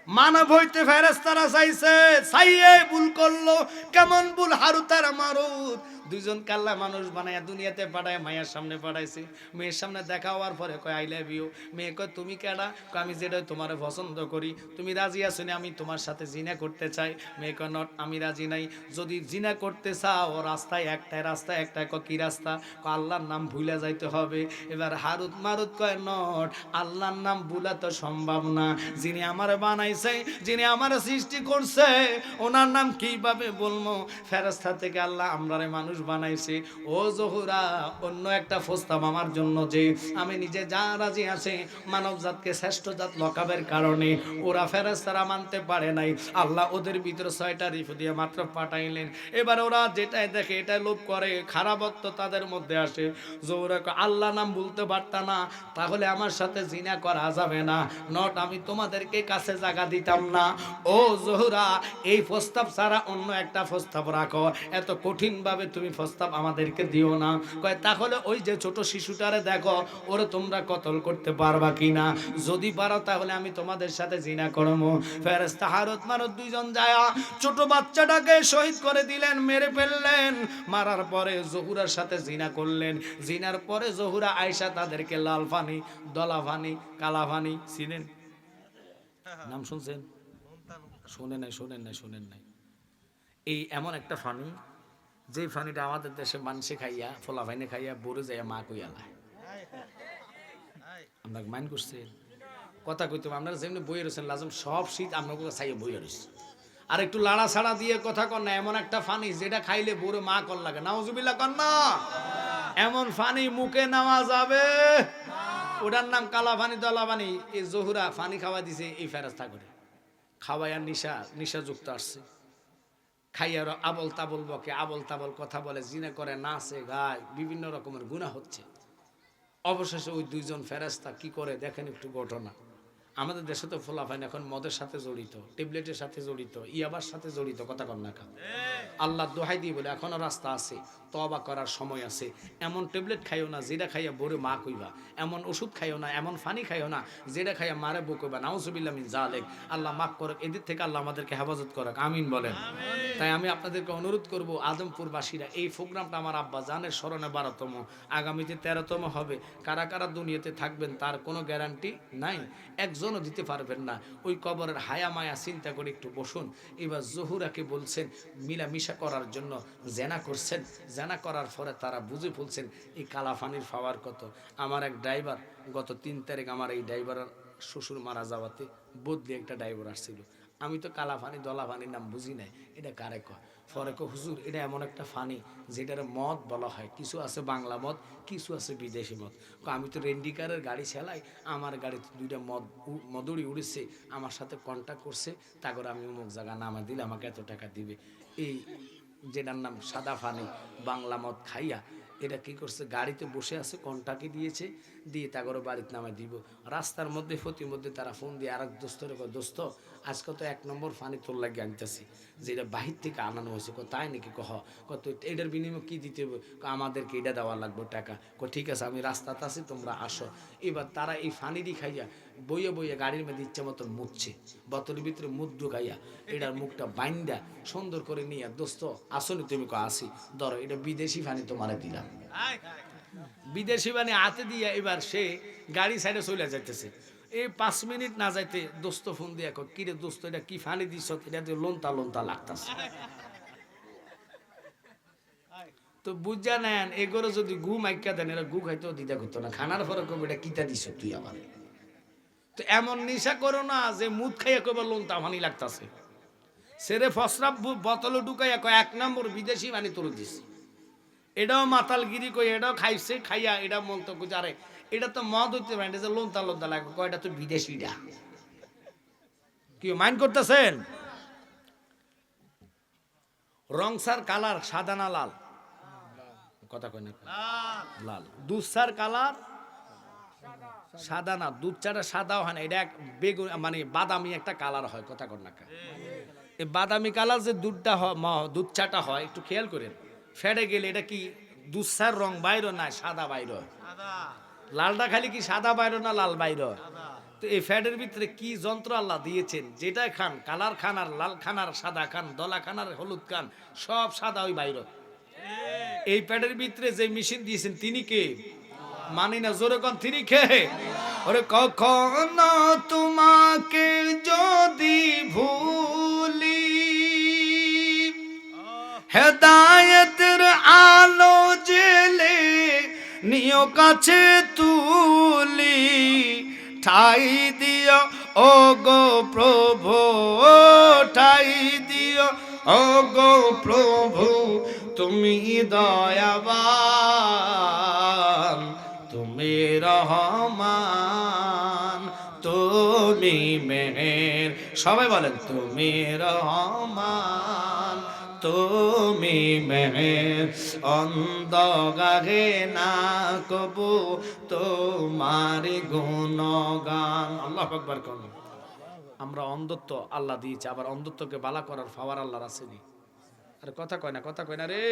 মানব হইতে ফেরেশতারা চাইছে, চাইয়ে ভুল করলো। কেমন ভুল? হারুত আর মারুত দুইজনকে আল্লাহ মানুষ বানায় দুনিয়াতে পাঠায়, মায়ের সামনে পাঠাইছে। মেয়ের সামনে দেখা হওয়ার পরে কয় আই লাভ ইউ। মেয়ে কয় তুমি কেডা? কয় আমি যেটা তোমার পছন্দ করি। তুমি রাজি আছো না আমি তোমার সাথে জিনা করতে চাই? মেয়ে কয় নট, আমি রাজি নাই। যদি জিনা করতে চাও রাস্তায় একটাই। কয় কি রাস্তা? কয় আল্লাহর নাম ভুলে যাইতে হবে। এবার হারুত মারুত কয় নট, আল্লাহর নাম ভুলা তো সম্ভব না। যিনি আমার বানাইছে, যিনি আমার সৃষ্টি করছে, ওনার নাম কিভাবে বলবো? ফেরেশতা থেকে আল্লাহ আমরারে মানুষ বানাইছে। ও জহুরা, অন্য একটা প্রস্তাব আমার জন্য যে আমি নিজে যা রাজি আছে, মানব জাতকে শ্রেষ্ঠ জাত লকাবের কারণে ওরা ফেরেশতারা মানতে পারে নাই। আল্লাহ ওদের ভিতরে 6টা রিফু দিয়ে মাত্র পাঠাইলেন। এবার ওরা যেটাই দেখে এটাই লোভ করে, খারাপত্ব তাদের মধ্যে আসে। জহুরা আল্লাহ নাম বলতে পারতা না, তাহলে আমার সাথে জিনা করা যাবে না। নট, আমি তোমাদেরকে কাছে জায়গা দিতাম না। ও জহুরা, এই প্রস্তাব ছাড়া অন্য একটা প্রস্তাব রাখো, এত কঠিন ভাবে তুমি প্রস্তাব আমাদেরকে দিও না। কয় তাহলে ওই যে ছোট শিশুটারে দেখো, ওরে তোমরা কতল করতে পারবা কিনা? যদি পারো তাহলে আমি তোমাদের সাথে জিনা করবো। ফেরেশতা হারুত মারুত দুইজন যায় ছোট বাচ্চাটাকে শহীদ করে দিলেন, মেরে ফেললেন। মারার পরে জহুরার সাথে জিনা করলেন। জিনার পরে জহুরা আয়েশা তাদেরকে লাল পানি, দলা পানি, কালা পানি, চিনেন? নাম শুনছেন? শোনেন নাই। এই এমন একটা ফানি, যে ফানিটা আমাদের দেশে মানুষে খাইয়া, ফোলা ফাইনে খাইয়া বড়ে যাইয়া মা কইয়া লাই। আমরা মাইন্ড করছেন কথা কইতে, আপনারা যেমনি বইয়ে রয়েছেন লাজম সব শীত আপনার চাইয়ে বইয়ে রয়েছে। আর একটু লাড়া ছাড়া দিয়ে কথা কর না, এমন একটা ফানি যেটা খাইলে বড় মা কর লাগে। নাউজুবিল্লাহ কর না। এমন ফানি মুখে নেওয়া যাবে, ওটার নাম কালা ফানি, দলা ফানি। এই জহুরা ফানি খাওয়া দিছে এই ফেরেশতা করে, খাওয়াইয়া নিশাযুক্ত আসছে। খাইয়ার আবল তাবল বকে, আবল তাবল কথা বলে, জিনা করে, নাচে গায়, বিভিন্ন রকমের গুনাহ হচ্ছে। অবশেষে ওই দুইজন ফেরেশতা কি করে দেখেন একটু ঘটনা। আমাদের দেশে তো ফোলাফাইন এখন মদের সাথে জড়িত, ট্যাবলেটের সাথে জড়িত, ইয়াবার সাথে জড়িত। কথা কন না খান। আল্লাহ দোহাই দিয়ে বলে এখনো রাস্তা আছে, তওবা করার সময় আছে। এমন ট্যাবলেট খাইও না যেটা খাইয়া বড়ে মা কইবা, এমন ওষুধ খাইও না, এমন ফানি খাইও না যেটা খাইয়া মারে বউ কইবা। নাউজুবিল্লাহ মিন জালিক। আল্লাহ মাফ করুক, এদের থেকে আল্লাহ আমাদেরকে হেফাজত করুক, আমিন বলেন। তাই আমি আপনাদেরকে অনুরোধ করব, আদমপুরবাসীরা, এই প্রোগ্রামটা আমার আব্বা জানের স্মরণে 12তম, আগামীতে 13তম হবে। কারা কারা দুনিয়াতে থাকবেন তার কোনো গ্যারান্টি নাই, একজনও দিতে পারবেন না। ওই কবরের হায়া মায়া চিন্তা করে একটু বসুন। এবার জহুরাকে বলছেন মিলামিশা করার জন্য, জেনা করছেন। জেনা করার পরে তারা বুঝে ফেলছেন এই কালাফানির পাওয়ার কত। আমার এক ড্রাইভার গত 3 তারিখ, আমার এই ড্রাইভারের শ্বশুর মারা যাওয়াতে বদলি একটা ড্রাইভার আসছিল। আমি তো কালাফানি দলা ফানির নাম বুঝি নাই, এটা কারে কয়। পরে কয় হুজুর এটা এমন একটা ফানি যেটার মদ বলা হয়, কিছু আছে বাংলা মদ, কিছু আছে বিদেশি মদ। আমি তো রেন্ডিকারের গাড়ি চালাই, আমার গাড়িতে 2টা মদুরি উড়েছে, আমার সাথে কন্ট্যাক্ট করছে, তা করে আমি অমুক জায়গা নামা দিলে আমাকে এত টাকা দিবে। এই যেটার নাম সাদা ফানি, বাংলা মদ খাইয়া এটা কি করছে, গাড়িতে বসে আছে, কন্টাকে দিয়েছে, দিয়ে তাগরও বাড়িতে নামে দিব। রাস্তার মধ্যে প্রতিমধ্যে তারা ফোন দিয়ে আরেক দোস্তরে কয়, দোস্ত আজকে তো 1 নম্বর ফানি তোর লাগিয়ে আনতেছি, যেটা বাহির থেকে আনানো হয়েছে। তাই নাকি? কত এটার বিনিময়ে কি দিতে হবে? আমাদেরকে এটা দেওয়া লাগবে টাকা। ঠিক আছে আমি রাস্তাতে আছি, তোমরা আসো। এবার তারা এই ফানিরই খাইয়া বইয়ে বইয়ে গাড়ির মধ্যে ইচ্ছা মতন মুছছে, বোতলের ভিতরে মুখ ঢুকাইয়া এটার মুখটা বাইন্দা সুন্দর করে নিয়ে, দোস্ত আসনি? তুমি আসি, ধরো এটা বিদেশি ফানি তোমারে দিলাম। বিদেশি পানি হাতে দিয়ে এবার সে গাড়ি সাইডে চলে যাইতেছে। এই 5 মিনিট না যাইতে দোস্ত ফোন দিয়ে কয়, কিরে দোস্ত এটা কি ফানি দিছ? এটা দিয়ে লোনতা লাগতাছে। তো বুঝা নেন, এগুলো যদি গু মাইকা দেন, এরা গু খাইতেও দিদা করতো না। খানার পরে কবে এটা কিতা দিছ তুই আমার। তো এমন নেশা করো না যে মুদ খাইয়া কবে লোনতা ফানি লাগতাছে। সেরে ফসরাব বোতলে ঢুকাইয়া কয় 1 নম্বর বিদেশি পানি তোর দিছি। এটাও মাতালগিরি কই, এটাও খাইছে, খাইয়া এটা মন্ত গুজারে, এটা তো মদ হইতে পারে, এটা যে লোনতা লাগবে, কয়টা তো বিদেশিটা। কি মাইন্ড করতেছেন? রংসার কালার সাদা না লাল? কথা কই না, লাল। দুধ সার কালার সাদা না, দুধ চাটা সাদাও হয় না, এটা বেগুন মানে বাদামি একটা কালার হয়। কথা কর না, এই বাদামি কালার যে দুধটা হয়, দুধ চাটা হয়, একটু খেয়াল করেন। ফেটে গেলে এটা কি দুসার রং বাইর না সাদা বাইর? লালটা খালি কি সাদা বাইর না লাল বাইর? তো এই ফ্যাটের ভিতরে কি যন্ত্র আল্লাহ দিয়েছেন, যেটা খান, কালার খান আর লাল খান আর সাদা খান, দলা খান আর হলুদ খান, সব সাদা ওই বাইর। এই প্যাডের ভিতরে যে মেশিন দিয়েছেন তিনি কে? মানি না, জোরে কোন তিনি কে? ওরে কখনো তোমাকে যদি ভুলি, হেদায়েতের আলো জেলে নিও কাছে তুলি, ঠাই দিও ও গো প্রভু, ঠাই দিও ও গো প্রভু, তুমি দয়াবান, তুমি রহমান, তুমি মেহের, সবাই বলেন তুমি রহমান, তুমি মেহের, অন্ধ গাহে না কবু তোমার গুণগান। আল্লাহু আকবার কোন। আমরা অন্ধত্ব আল্লাহ দিয়েছে, আবার অন্ধত্বকে বালা করার পাওয়ার আল্লাহর আছে নি। আরে কথা কয় না রে।